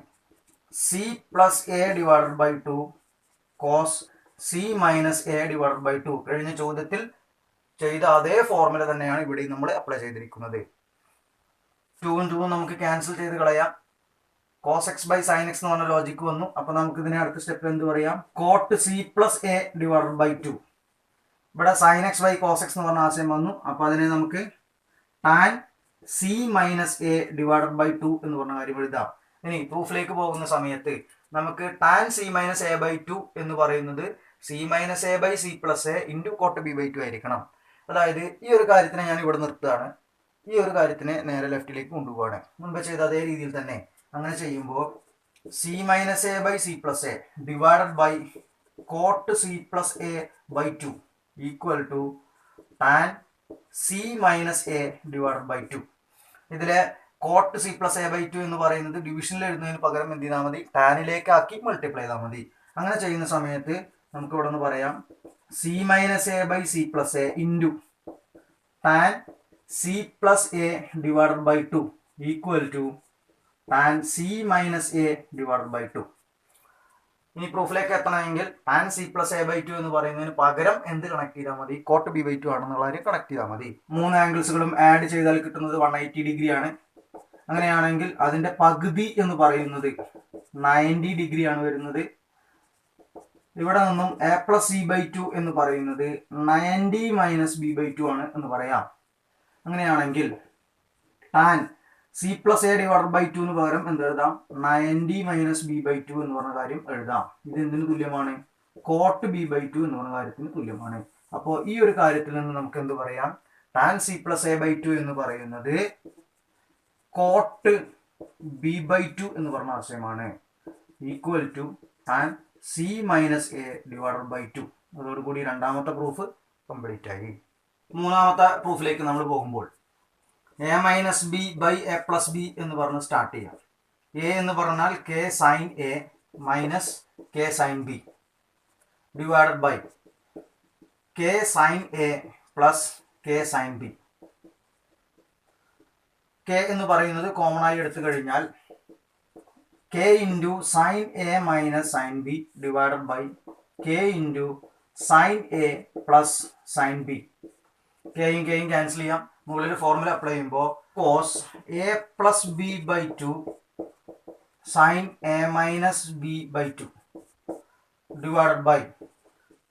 [SPEAKER 1] C plus A divided by 2 cos C minus A divided by 2. കഴിഞ്ഞ ചോദ്യത്തിൽ ചെയ്ത അതേ formula തന്നെയാണ് ഇവിടെ നമ്മൾ apply ചെയ്തിരിക്കുന്നത്. 2ഉം 2ഉം നമുക്ക് ക്യാൻസൽ ചെയ്ത് കളയാം. Cos X by sine X എന്ന് പറഞ്ഞ ലോജിക്ക് വന്നു. അപ്പൊ നമുക്ക് ഇതിനെ അടുത്ത സ്റ്റെപ്പിൽ എന്ത് പറയാം? Cot C plus A divided by 2 ഇവിടെ sine X by cos X എന്ന് പറഞ്ഞ ആശയം വന്നു. അപ്പോൾ അതിനെ നമുക്ക് tan C minus A divided by 2 എന്ന് പറഞ്ഞ കാര്യം എഴുതാം. ഇനി പ്രൂഫിലേക്ക് പോകുന്ന സമയത്ത് നമുക്ക് tan C minus A by 2 എന്ന് പറയുന്നത് C minus A by C plus A into cot B by 2 ആയിരിക്കണം. അതായത് ഈ ഒരു കാര്യത്തിനെ ഞാൻ ഇവിടെ നിർത്തുകയാണ്. ഈ ഒരു കാര്യത്തിനെ നേരെ ലെഫ്റ്റിലേക്ക് കൊണ്ടുപോവാണ്. മുൻപ് ചെയ്ത അതേ രീതിയിൽ തന്നെ. അങ്ങനെ ചെയ്യുമ്പോൾ C minus A by C plus A divided by cot C plus A by 2 equal to tan C minus A divided by 2. ഇതിലെ cot C plus A by 2 എന്ന് പറയുന്നത് ഡിവിഷനിൽ എഴുതുന്നതിന് പകരം എന്ത് ചെയ്താൽ മതി, ടാനിലേക്ക് ആക്കി മൾട്ടിപ്ലൈ ചെയ്താൽ മതി. അങ്ങനെ ചെയ്യുന്ന സമയത്ത് നമുക്ക് ഇവിടെ നിന്ന് പറയാം C minus A by C plus A into tan C plus A divided by 2 equal to tan C minus A divided by 2. ഇനി പ്രൂഫിലേക്ക് എത്തണമെങ്കിൽ tan C plus A by 2 എന്ന് പറയുന്നതിന് പകരം എന്ത് കണക്ട് ചെയ്താൽ മതി, കോട്ട് ബി ബൈ 2 ആണെന്നുള്ള കാര്യം കണക്ട് ചെയ്താൽ മതി. 3 ആംഗിൾസുകളും ആഡ് ചെയ്താൽ കിട്ടുന്നത് 180 ഡിഗ്രി ആണ്. അങ്ങനെയാണെങ്കിൽ അതിന്റെ പകുതി എന്ന് പറയുന്നത് 90 ഡിഗ്രി ആണ് വരുന്നത്. ഇവിടെ നിന്നും എ പ്ലസ് സി ബൈ 2 എന്ന് പറയുന്നത് 90 മൈനസ് ബി ബൈ 2 ആണ് എന്ന് പറയാം. അങ്ങനെയാണെങ്കിൽ tan C plus A divided by 2 പകരം എന്ത് എഴുതാം, 90 മൈനസ് ബി ബൈ 2 എന്ന് പറഞ്ഞ കാര്യം എഴുതാം. ഇത് എന്തിനു തുല്യമാണ്, കോട്ട് ബി ബൈ 2 എന്ന് പറഞ്ഞ കാര്യത്തിന് തുല്യമാണ്. അപ്പോൾ ഈ ഒരു കാര്യത്തിൽ നിന്ന് നമുക്ക് എന്ത് പറയാം, tan C plus A by 2 എന്ന് പറയുന്നത് കോട്ട് ബി ബൈ 2 എന്ന് പറഞ്ഞ ആശയമാണ്. Equal to tan C minus A divided by 2. അതോടുകൂടി രണ്ടാമത്തെ പ്രൂഫ് കംപ്ലീറ്റ് ആയി. മൂന്നാമത്തെ പ്രൂഫിലേക്ക് നമ്മൾ പോകുമ്പോൾ A minus B by A plus B എന്ന് പറഞ്ഞ് സ്റ്റാർട്ട് ചെയ്യാം. എ എന്ന് പറഞ്ഞാൽ K sine A minus K sine B divided by K sine A plus K sine B. K എന്ന് പറയുന്നത് കോമൺ ആയി എടുത്തു കഴിഞ്ഞാൽ K into sine A minus sine B divided by K into sine A plus sine B. കെയും കെയും cancel ചെയ്യാം. മുകളിൽ formula apply ചെയ്യുമ്പോൾ cos A plus B by 2 sine A minus B by 2 divided by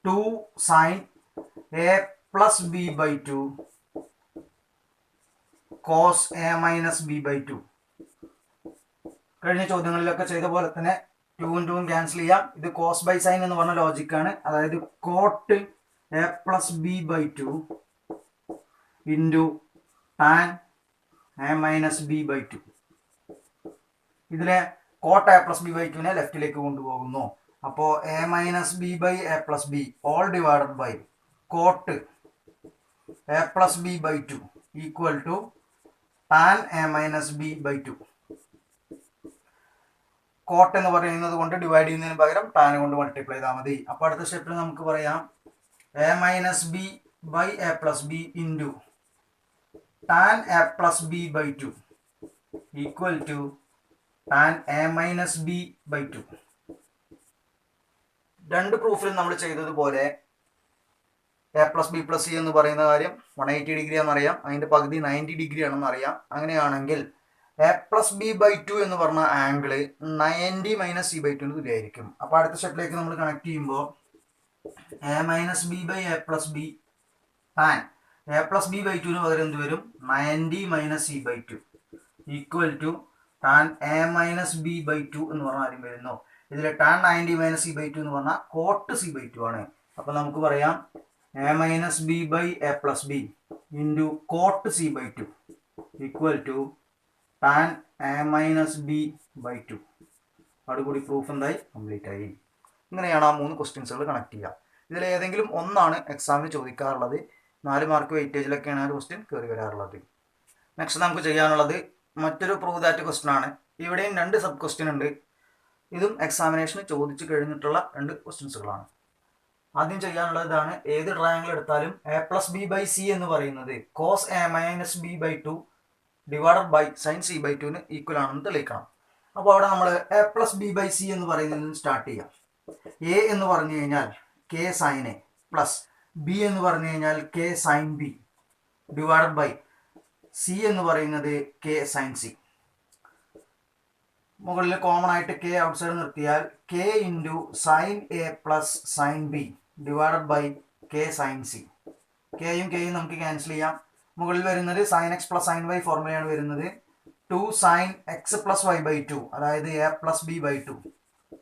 [SPEAKER 1] 2 sine A plus B by 2 cos A minus B by 2. കഴിഞ്ഞ ചോദ്യങ്ങളിലൊക്കെ ചെയ്ത പോലെ തന്നെ 2 2 cancel ചെയ്യാം. ഇത് കോസ് ബൈ സൈൻ എന്ന് പറഞ്ഞ ലോജിക്കാണ്. അതായത് cot A plus B by 2 into tan A minus B by 2. ഇതിലെ cot A plus B by 2നെ ലെഫ്റ്റിലേക്ക് കൊണ്ടുപോകുന്നു. അപ്പോൾ A minus B by A plus B all divided by cot A plus B by 2 equal to tan A minus B by 2. Cot എന്ന് പറയുന്നത് കൊണ്ട് divide ചെയ്യുന്നതിന് പകരം ടാൻ കൊണ്ട് മൾട്ടിപ്ലൈ ചെയ്താൽ മതി. അപ്പോൾ അടുത്ത സ്റ്റെപ്പിൽ നമുക്ക് പറയാം A minus B by A plus B into tan A plus B by 2 equal to tan A minus B by 2. രണ്ട് പ്രൂഫിലും നമ്മൾ ചെയ്തതുപോലെ A plus B plus C എന്ന് പറയുന്ന കാര്യം 180 ഡിഗ്രി ആണെന്നറിയാം. അതിൻ്റെ പകുതി 90 ഡിഗ്രി ആണെന്ന് അറിയാം. അങ്ങനെയാണെങ്കിൽ എ പ്ലസ് ബി ബൈ 2 എന്ന് പറഞ്ഞ ആംഗിള് 90 മൈനസ് സി ബൈ 2 തുല്യമായിരിക്കും. അപ്പോൾ അടുത്ത സ്റ്റെപ്പിലേക്ക് നമ്മൾ കണക്ട് ചെയ്യുമ്പോൾ A minus B by A plus B tan A plus B by 2 പകരം എന്ത് വരും, 90 minus C by 2 equal to tan A minus B by 2 എന്ന് പറഞ്ഞ കാര്യം വരുന്നു. ഇതിൽ ടാൻ 90 മൈനസ് സി ബൈ 2 എന്ന് പറഞ്ഞാൽ കോട്ട് സി ബൈ 2 ആണ്. അപ്പോൾ നമുക്ക് പറയാം A minus B by A plus B into cot C by 2 equal to tan A minus B by 2. അതോടുകൂടി പ്രൂഫ് എന്തായി, കംപ്ലീറ്റ് ആയി. ഇങ്ങനെയാണ് ആ 3 ക്വസ്റ്റ്യൻസുകൾ കണക്ട് ചെയ്യുക. ഇതിൽ ഏതെങ്കിലും ഒന്നാണ് എക്സാമിന് ചോദിക്കാറുള്ളത്. 4 മാർക്ക് വെയിറ്റേജിലൊക്കെയാണ് ആ ക്വസ്റ്റ്യൻ കയറി വരാറുള്ളത്. നെക്സ്റ്റ് നമുക്ക് ചെയ്യാനുള്ളത് മറ്റൊരു പ്രൂവ് ദാറ്റ് ക്വസ്റ്റ്യൻ ആണ്. ഇവിടെയും 2 സബ് ക്വസ്റ്റ്യൻ ഉണ്ട്. ഇതും എക്സാമിനേഷന് ചോദിച്ചു കഴിഞ്ഞിട്ടുള്ള 2 ക്വസ്റ്റ്യൻസുകളാണ്. ആദ്യം ചെയ്യാനുള്ളത് ഇതാണ്. ഏത് ട്രയാങ്കിൾ എടുത്താലും A plus B by C എന്ന് പറയുന്നത് cos A minus B by 2 divided by sine C by 2ന് ഈക്വൽ ആണെന്ന് തെളിയിക്കണം. അപ്പോൾ അവിടെ നമ്മൾ A plus B by C എന്ന് പറയുന്നതിൽ സ്റ്റാർട്ട് ചെയ്യാം. എ എന്ന് പറഞ്ഞു കഴിഞ്ഞാൽ K sine A plus B എന്ന് പറഞ്ഞു കഴിഞ്ഞാൽ K sine B divided by C എന്ന് പറയുന്നത് കെ സൈൻ സി. മുകളിൽ കോമൺ ആയിട്ട് കെ ഔട്ട്സൈഡ് നിർത്തിയാൽ K into sine A plus sine B divided by K sine C. കെയും കെയും നമുക്ക് ക്യാൻസൽ ചെയ്യാം. മുകളിൽ വരുന്നത് sine X plus sine y ഫോർമുലയാണ് വരുന്നത്. 2 sine X plus Y by 2 അതായത് A plus B by 2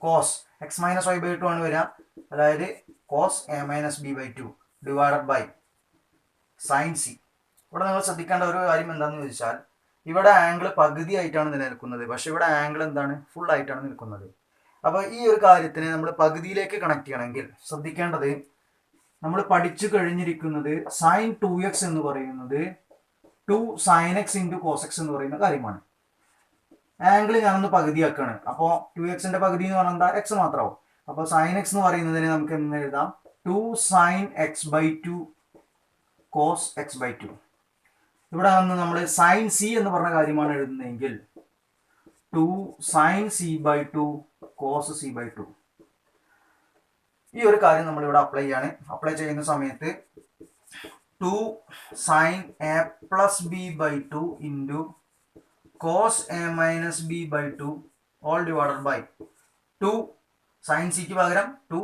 [SPEAKER 1] cos X minus Y by 2 ആണ് വരിക, അതായത് cos A minus B by 2 divided by sine C. ഇവിടെ നിങ്ങൾ ശ്രദ്ധിക്കേണ്ട ഒരു കാര്യം എന്താണെന്ന് ചോദിച്ചാൽ ഇവിടെ ആംഗിൾ പകുതി ആയിട്ടാണ് നിലനിൽക്കുന്നത്, പക്ഷെ ഇവിടെ ആംഗിൾ എന്താണ് ഫുൾ ആയിട്ടാണ് നിൽക്കുന്നത്. അപ്പോൾ ഈ ഒരു കാര്യത്തിനെ നമ്മൾ പകുതിയിലേക്ക് കണക്ട് ചെയ്യണമെങ്കിൽ ശ്രദ്ധിക്കേണ്ടത് നമ്മൾ പഠിച്ചു കഴിഞ്ഞിരിക്കുന്നത് സൈൻ 2x എന്ന് പറയുന്നത് 2 sine X into cos X എന്ന് പറയുന്ന കാര്യമാണ്. ആംഗിൾ ഞാനൊന്ന് പകുതിയാക്കാണ്. അപ്പോൾ 2xന്റെ പകുതി എന്ന് പറഞ്ഞാൽ എന്താ എക്സ് മാത്രമാവും. അപ്പോൾ സൈൻ എക്സ് എന്ന് പറയുന്നതിന് നമുക്ക് എന്ന് എഴുതാം 2 sine X by 2 cos X by 2. ഇവിടെ നിന്ന് നമ്മൾ സൈൻ സി എന്ന് പറഞ്ഞ കാര്യമാണ് എഴുതുന്നതെങ്കിൽ 2 sine C by 2 cos C by 2. ഈ ഒരു കാര്യം നമ്മൾ ഇവിടെ അപ്ലൈ ചെയ്യാണ്. അപ്ലൈ ചെയ്യുന്ന സമയത്ത് 2 sine A plus B by 2 into cos A minus B by 2 all divided by 2 sine സിക്ക് പകരം 2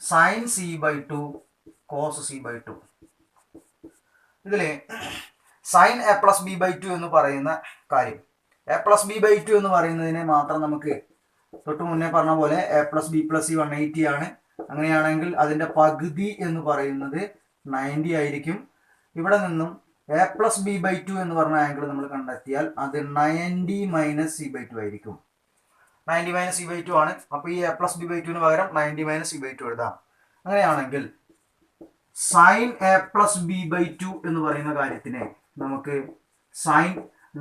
[SPEAKER 1] sine C by 2 cos C by 2. ഇതിൽ sine A plus B by 2 എന്ന് പറയുന്ന കാര്യം, എ പ്ലസ് ബി ബൈ 2 എന്ന് പറയുന്നതിനെ മാത്രം നമുക്ക് തൊട്ട് മുന്നേ പറഞ്ഞ പോലെ A plus B plus C 180 ആണ്. അങ്ങനെയാണെങ്കിൽ അതിൻ്റെ പകുതി എന്ന് പറയുന്നത് 90 ആയിരിക്കും. ഇവിടെ നിന്നും എ പ്ലസ് ബി ബൈ 2 എന്ന് പറഞ്ഞ ആംഗിൾ നമ്മൾ കണ്ടെത്തിയാൽ അത് 90 മൈനസ് സി ബൈ 2 ആയിരിക്കും. 90 മൈനസ് സി ബൈ 2 ആണ്. അപ്പോൾ ഈ എ പ്ലസ് ബി ബൈ 2ന് പകരം 90 മൈനസ് സി ബൈ 2 എഴുതാം. അങ്ങനെയാണെങ്കിൽ sine A plus B by 2 എന്ന് പറയുന്ന കാര്യത്തിനെ നമുക്ക് സൈൻ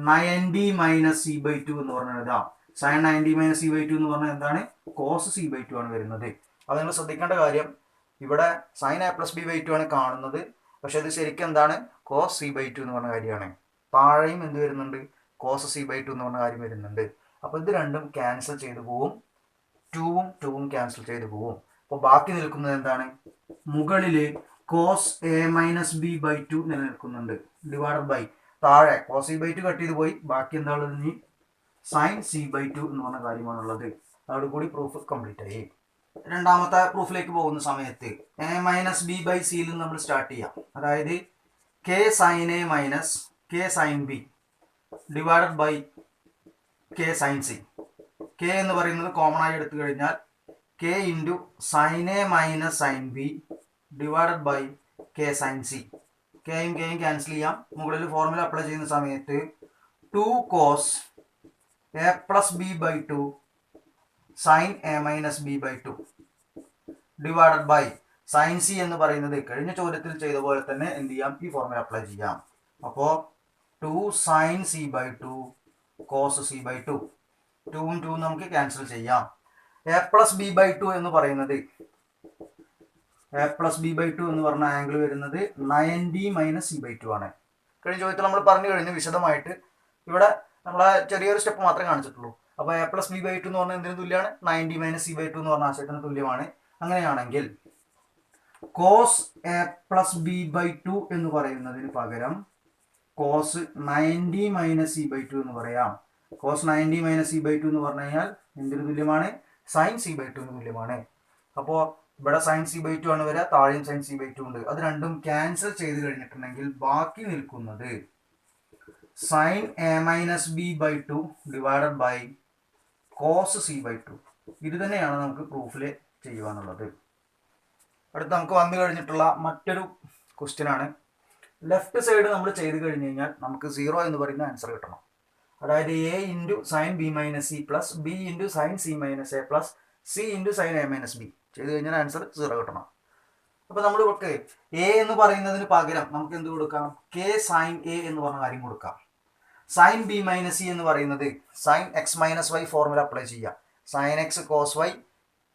[SPEAKER 1] 90 മൈനസ് സി ബൈ 2 എന്ന് പറഞ്ഞാൽ എഴുതാം. സൈൻ 90 മൈനസ് സി ബൈ 2 എന്ന് പറഞ്ഞാൽ എന്താണ്? കോസ് സി ബൈ 2 ആണ് വരുന്നത്. അത് നിങ്ങൾ ശ്രദ്ധിക്കേണ്ട കാര്യം, ഇവിടെ sine A plus B by 2 ആണ് കാണുന്നത്, പക്ഷെ ഇത് ശരിക്കും എന്താണ്? കോസ് സി ബൈ 2 എന്ന് പറഞ്ഞ കാര്യമാണ്. താഴെയും എന്ത് വരുന്നുണ്ട്? കോസ് സി ബൈ 2 എന്ന് പറഞ്ഞ കാര്യം വരുന്നുണ്ട്. അപ്പോൾ ഇത് രണ്ടും ക്യാൻസൽ ചെയ്തു പോവും, 2ഉം ക്യാൻസൽ ചെയ്തു പോവും. അപ്പോൾ ബാക്കി നിൽക്കുന്നത് എന്താണ്? മുകളിൽ cos A minus B by 2 നിലനിൽക്കുന്നുണ്ട്, ഡിവൈഡഡ് ബൈ താഴെ കോസ് സി ബൈ 2 കട്ട് ചെയ്ത് പോയി, ബാക്കി എന്താണുള്ളത്? ഇനി സൈൻ സി ബൈ 2 എന്ന് പറഞ്ഞ കാര്യമാണുള്ളത്. അതോടുകൂടി പ്രൂഫ് കംപ്ലീറ്റ് ആയി. രണ്ടാമത്തെ പ്രൂഫിലേക്ക് പോകുന്ന സമയത്ത് എ മൈനസ് ബി ബൈ സിയിൽ നമ്മൾ സ്റ്റാർട്ട് ചെയ്യാം. അതായത് K sine A minus K sine B divided by K sine C. K എന്ന് പറയുന്നത് കോമൺ ആയി എടുത്തു കഴിഞ്ഞാൽ K into sine A minus sine B divided by K sine C. കെയും ക്യാൻസൽ ചെയ്യാം. മുകളിൽ ഫോർമുല അപ്ലൈ ചെയ്യുന്ന സമയത്ത് 2 cos A plus B by 2 sine A minus B by 2 divided by sine C എന്ന് പറയുന്നത് കഴിഞ്ഞ ചോദ്യത്തിൽ ചെയ്ത പോലെ തന്നെ എന്ത് ചെയ്യാം? ഈ ഫോർമുല അപ്ലൈ ചെയ്യാം. അപ്പോൾ 2 sine C by 2 cos C by 2. 2ഉം നമുക്ക് ക്യാൻസൽ ചെയ്യാം. എ പ്ലസ് ബി ബൈ 2 എന്ന് പറയുന്നത് എ പ്ലസ് ബി ബൈ 2 എന്ന് പറഞ്ഞ ആംഗിൾ വരുന്നത് 90 മൈനസ് സി ബൈ 2 ആണ്. കഴിഞ്ഞ ചോദ്യത്തിൽ നമ്മൾ പറഞ്ഞു കഴിഞ്ഞു വിശദമായിട്ട്. ഇവിടെ നമ്മളെ ചെറിയൊരു സ്റ്റെപ്പ് മാത്രമേ കാണിച്ചിട്ടുള്ളൂ. അപ്പോൾ എ പ്ലസ് ബി ബൈ 2 എന്ന് പറഞ്ഞാൽ എന്തിനു തുല്യമാണ്? 90 മൈനസ് സി ബൈ 2 എന്ന് പറഞ്ഞ ആശയത്തിന് തുല്യമാണ്. അങ്ങനെയാണെങ്കിൽ cos A plus B by 2 എന്ന് പറയുന്നതിന് പകരം കോസ് 90 മൈനസ് സി ബൈ 2 എന്ന് പറയാം. കോസ് 90 മൈനസ് സി ബൈ 2 എന്ന് പറഞ്ഞു കഴിഞ്ഞാൽ എന്തിനു തുല്യമാണ്? സൈൻ സി ബൈ 2 തുല്യമാണ്. അപ്പോൾ ഇവിടെ സൈൻ സി ബൈ 2 ആണ് വരിക, താഴെയും സൈൻ സി ബൈ 2 ഉണ്ട്. അത് രണ്ടും ക്യാൻസൽ ചെയ്ത് കഴിഞ്ഞിട്ടുണ്ടെങ്കിൽ ബാക്കി നിൽക്കുന്നത് sine A minus B by 2 divided ബൈ കോസ് സി ബൈ 2. ഇത് തന്നെയാണ് നമുക്ക് പ്രൂഫിൽ ചെയ്യുവാനുള്ളത്. അടുത്ത് നമുക്ക് വന്നു കഴിഞ്ഞിട്ടുള്ള മറ്റൊരു ക്വസ്റ്റ്യൻ ആണ്. ലെഫ്റ്റ് സൈഡ് നമ്മൾ ചെയ്ത് കഴിഞ്ഞ് കഴിഞ്ഞാൽ നമുക്ക് 0 എന്ന് പറയുന്ന ആൻസർ കിട്ടണം. അതായത് A into sine B minus C plus B into sine C minus A plus C into sine A minus B ചെയ്ത് കഴിഞ്ഞാൽ ആൻസർ 0 കിട്ടണം. അപ്പോൾ നമ്മൾ കൊടുക്കുക എ എന്ന് പറയുന്നതിന് പകരം നമുക്ക് എന്ത് കൊടുക്കാം? കെ സൈൻ എ എന്ന് പറഞ്ഞ കാര്യം കൊടുക്കാം. സൈൻ ബി മൈനസ് സി എന്ന് പറയുന്നത് sine X minus y formula apply ചെയ്യാം. Sine x cos y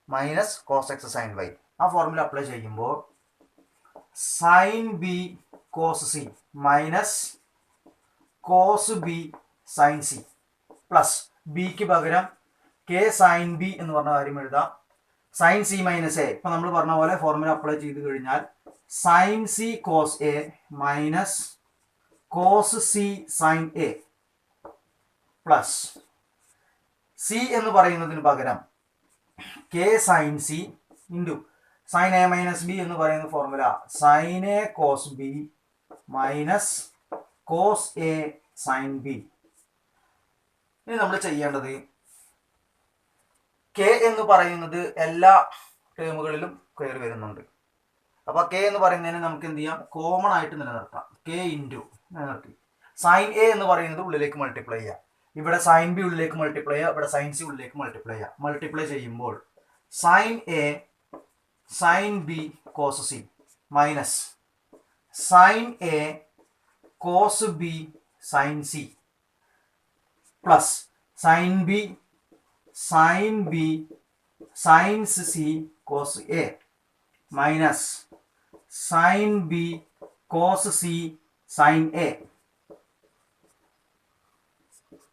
[SPEAKER 1] minus cos x sine y. ആ ഫോർമുല അപ്ലൈ ചെയ്യുമ്പോൾ sine B cos C minus cos B sine C plus ബിക്ക് പകരം K sine B എന്ന് പറഞ്ഞ കാര്യം എഴുതാം. സൈൻ സി മൈനസ് എ, ഇപ്പം നമ്മൾ പറഞ്ഞ പോലെ ഫോർമുല അപ്ലൈ ചെയ്ത് കഴിഞ്ഞാൽ sine C cos A minus cos C sine A plus C എന്ന് പറയുന്നതിന് പകരം K sine C into sine A minus B എന്ന് പറയുന്ന formula sine A cos B minus cos A sine B. ഇനി നമ്മൾ ചെയ്യേണ്ടത് കെ എന്ന് പറയുന്നത് എല്ലാ ടേമുകളിലും കയറി വരുന്നുണ്ട്. അപ്പോൾ കെ എന്ന് പറയുന്നതിന് നമുക്ക് എന്ത് ചെയ്യാം, കോമൺ ആയിട്ട് നിലനിർത്താം. കെ ഇൻറ്റു നിലനിർത്തി സൈൻ എ എന്ന് പറയുന്നത് ഉള്ളിലേക്ക് മൾട്ടിപ്ലൈ ചെയ്യാം. ഇവിടെ സൈൻ ബി ഉള്ളിലേക്ക് മൾട്ടിപ്ലൈ ചെയ്യുക, ഇവിടെ സൈൻ സി ഉള്ളിലേക്ക് മൾട്ടിപ്ലൈ ചെയ്യുക. മൾട്ടിപ്ലൈ ചെയ്യുമ്പോൾ sine A sine B cos C minus sine A cos B sine C plus sine B sines C cos A minus sine B cos C sine A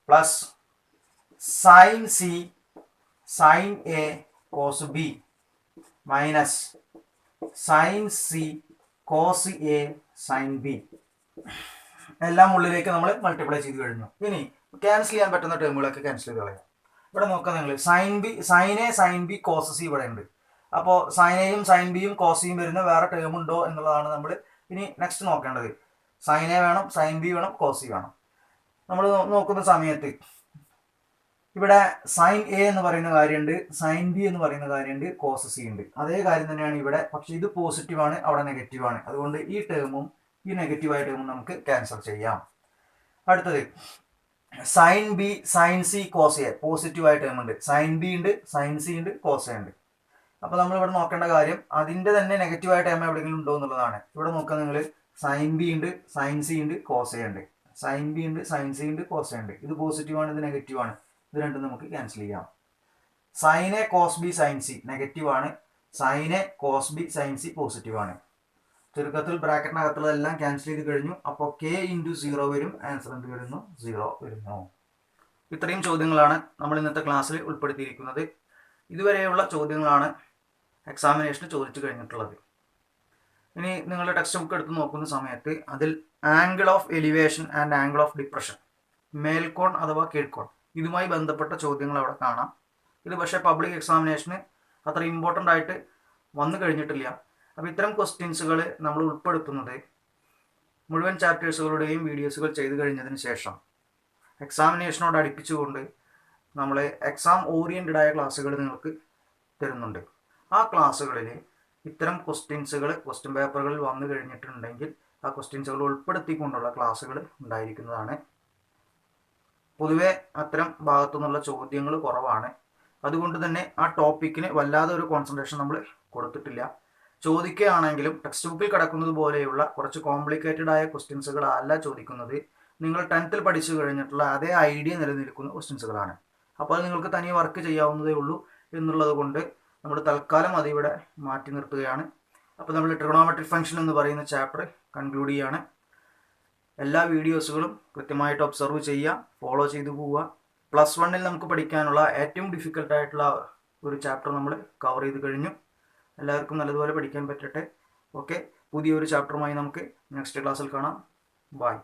[SPEAKER 1] plus sine C sine A cos B minus sine C cos A sine B. എല്ലാം ഉള്ളിലേക്ക് നമ്മൾ multiply ചെയ്ത് കഴിഞ്ഞു. ഇനി cancel ചെയ്യാൻ പറ്റുന്ന ടേമുകളൊക്കെ cancel ചെയ്ത് കളയാം. ഇവിടെ നോക്കാം നിങ്ങൾ, sine A sine B cos C ഇവിടെ ഉണ്ട്. അപ്പോൾ സൈൻ എയും സൈൻ ബിയും കോസ് സിയും വരുന്ന വേറെ ടേം ഉണ്ടോ എന്നുള്ളതാണ് നമ്മൾ ഇനി നെക്സ്റ്റ് നോക്കേണ്ടത്. സൈൻ എ വേണം, സൈൻ ബി വേണം, കോസ് സി വേണം. നമ്മൾ നോക്കുന്ന സമയത്ത് ഇവിടെ സൈൻ എ എന്ന് പറയുന്ന കാര്യമുണ്ട്, സൈൻ ബി എന്ന് പറയുന്ന കാര്യമുണ്ട്, കോസ് സി ഉണ്ട്. അതേ കാര്യം തന്നെയാണ് ഇവിടെ, പക്ഷേ ഇത് പോസിറ്റീവാണ്, അവിടെ നെഗറ്റീവാണ്. അതുകൊണ്ട് ഈ ടേമും ഈ നെഗറ്റീവായ ടേമും നമുക്ക് ക്യാൻസൽ ചെയ്യാം. അടുത്തത് sine B sine C cos A, പോസിറ്റീവായ ടേം ഉണ്ട്. സൈൻ ബി ഉണ്ട്, സൈൻ സി ഉണ്ട്, കോസ് എ ഉണ്ട്. അപ്പോൾ നമ്മൾ ഇവിടെ നോക്കേണ്ട കാര്യം അതിൻ്റെ തന്നെ നെഗറ്റീവായ ടേം എവിടെയെങ്കിലും ഉണ്ടോ എന്നുള്ളതാണ്. ഇവിടെ നോക്കുക നിങ്ങൾ, സൈൻ ബി ഉണ്ട്, സൈൻ സി ഉണ്ട്, കോസ് എ ഉണ്ട്. സൈൻ ബി ഉണ്ട്, സൈൻ സി ഉണ്ട്, കോസ് എ ഉണ്ട്. ഇത് പോസിറ്റീവാണ്, ഇത് നെഗറ്റീവാണ്. ഇത് രണ്ടും നമുക്ക് ക്യാൻസൽ ചെയ്യാം. Sine A cos B sine C നെഗറ്റീവാണ്, sine A cos B sine C പോസിറ്റീവാണ്. ചുരുക്കത്തിൽ ബ്രാക്കറ്റിനകത്തുള്ളതെല്ലാം ക്യാൻസൽ ചെയ്ത് കഴിഞ്ഞു. അപ്പോൾ കെ ഇൻറ്റു 0 വരും, ആൻസർ എന്ത് വരുന്നു, 0 വരുന്നു. ഇത്രയും ചോദ്യങ്ങളാണ് നമ്മൾ ഇന്നത്തെ ക്ലാസ്സിൽ ഉൾപ്പെടുത്തിയിരിക്കുന്നത്. ഇതുവരെയുള്ള ചോദ്യങ്ങളാണ് എക്സാമിനേഷന് ചോദിച്ചു കഴിഞ്ഞിട്ടുള്ളത്. ഇനി നിങ്ങളുടെ ടെക്സ്റ്റ് ബുക്ക് എടുത്ത് നോക്കുന്ന സമയത്ത് അതിൽ angle of elevation and angle of depression, മേൽക്കോൺ അഥവാ കീഴ്ക്കോൺ, ഇതുമായി ബന്ധപ്പെട്ട ചോദ്യങ്ങൾ അവിടെ കാണാം. ഇത് പക്ഷേ പബ്ലിക് എക്സാമിനേഷന് അത്ര ഇമ്പോർട്ടൻ്റ് ആയിട്ട് വന്നു കഴിഞ്ഞിട്ടില്ല. അപ്പോൾ ഇത്തരം ക്വസ്റ്റ്യൻസുകൾ നമ്മൾ ഉൾപ്പെടുത്തുന്നത് മുഴുവൻ ചാപ്റ്റേഴ്സുകളുടെയും വീഡിയോസുകൾ ചെയ്തു കഴിഞ്ഞതിന് ശേഷം എക്സാമിനേഷനോട് അടുപ്പിച്ചുകൊണ്ട് നമ്മൾ എക്സാം ഓറിയൻറ്റഡ് ആയ ക്ലാസ്സുകൾ നിങ്ങൾക്ക് തരുന്നുണ്ട്. ആ ക്ലാസ്സുകളിൽ ഇത്തരം ക്വസ്റ്റ്യൻസുകൾ ക്വസ്റ്റ്യൻ പേപ്പറുകളിൽ വന്നു കഴിഞ്ഞിട്ടുണ്ടെങ്കിൽ ആ ക്വസ്റ്റ്യൻസുകൾ ഉൾപ്പെടുത്തിക്കൊണ്ടുള്ള ക്ലാസ്സുകൾ ഉണ്ടായിരിക്കുന്നതാണ്. പൊതുവെ അത്തരം ഭാഗത്തു നിന്നുള്ള ചോദ്യങ്ങൾ കുറവാണ്. അതുകൊണ്ട് തന്നെ ആ ടോപ്പിക്കിന് വല്ലാതെ ഒരു കോൺസെൻട്രേഷൻ നമ്മൾ കൊടുത്തിട്ടില്ല. ചോദിക്കുകയാണെങ്കിലും ടെക്സ്റ്റ് ബുക്കിൽ കിടക്കുന്നത് പോലെയുള്ള കുറച്ച് കോംപ്ലിക്കേറ്റഡ് ആയ ക്വസ്റ്റ്യൻസുകളല്ല ചോദിക്കുന്നത്. നിങ്ങൾ 10th പഠിച്ചു കഴിഞ്ഞിട്ടുള്ള അതേ ഐഡിയ നിലനിൽക്കുന്ന ക്വസ്റ്റ്യൻസുകളാണ്. അപ്പോൾ അത് നിങ്ങൾക്ക് തനിയെ വർക്ക് ചെയ്യാവുന്നതേ ഉള്ളൂ എന്നുള്ളത് കൊണ്ട് നമ്മൾ തൽക്കാലം അതിവിടെ മാറ്റി നിർത്തുകയാണ്. അപ്പോൾ നമ്മൾ ട്രിഗണോമെട്രിക് ഫംഗ്ഷൻ എന്ന് പറയുന്ന ചാപ്റ്റർ കൺക്ലൂഡ് ചെയ്യാണ്. എല്ലാ വീഡിയോസുകളും കൃത്യമായിട്ട് ഒബ്സർവ് ചെയ്യുക, ഫോളോ ചെയ്തു പോവുക. +1 നമുക്ക് പഠിക്കാനുള്ള ഏറ്റവും ഡിഫിക്കൽട്ടായിട്ടുള്ള ഒരു ചാപ്റ്റർ നമ്മൾ കവർ ചെയ്ത് കഴിഞ്ഞു. എല്ലാവർക്കും നല്ലതുപോലെ പഠിക്കാൻ പറ്റട്ടെ. ഓക്കെ, പുതിയൊരു ചാപ്റ്ററുമായി നമുക്ക് നെക്സ്റ്റ് ക്ലാസ്സിൽ കാണാം. ബൈ.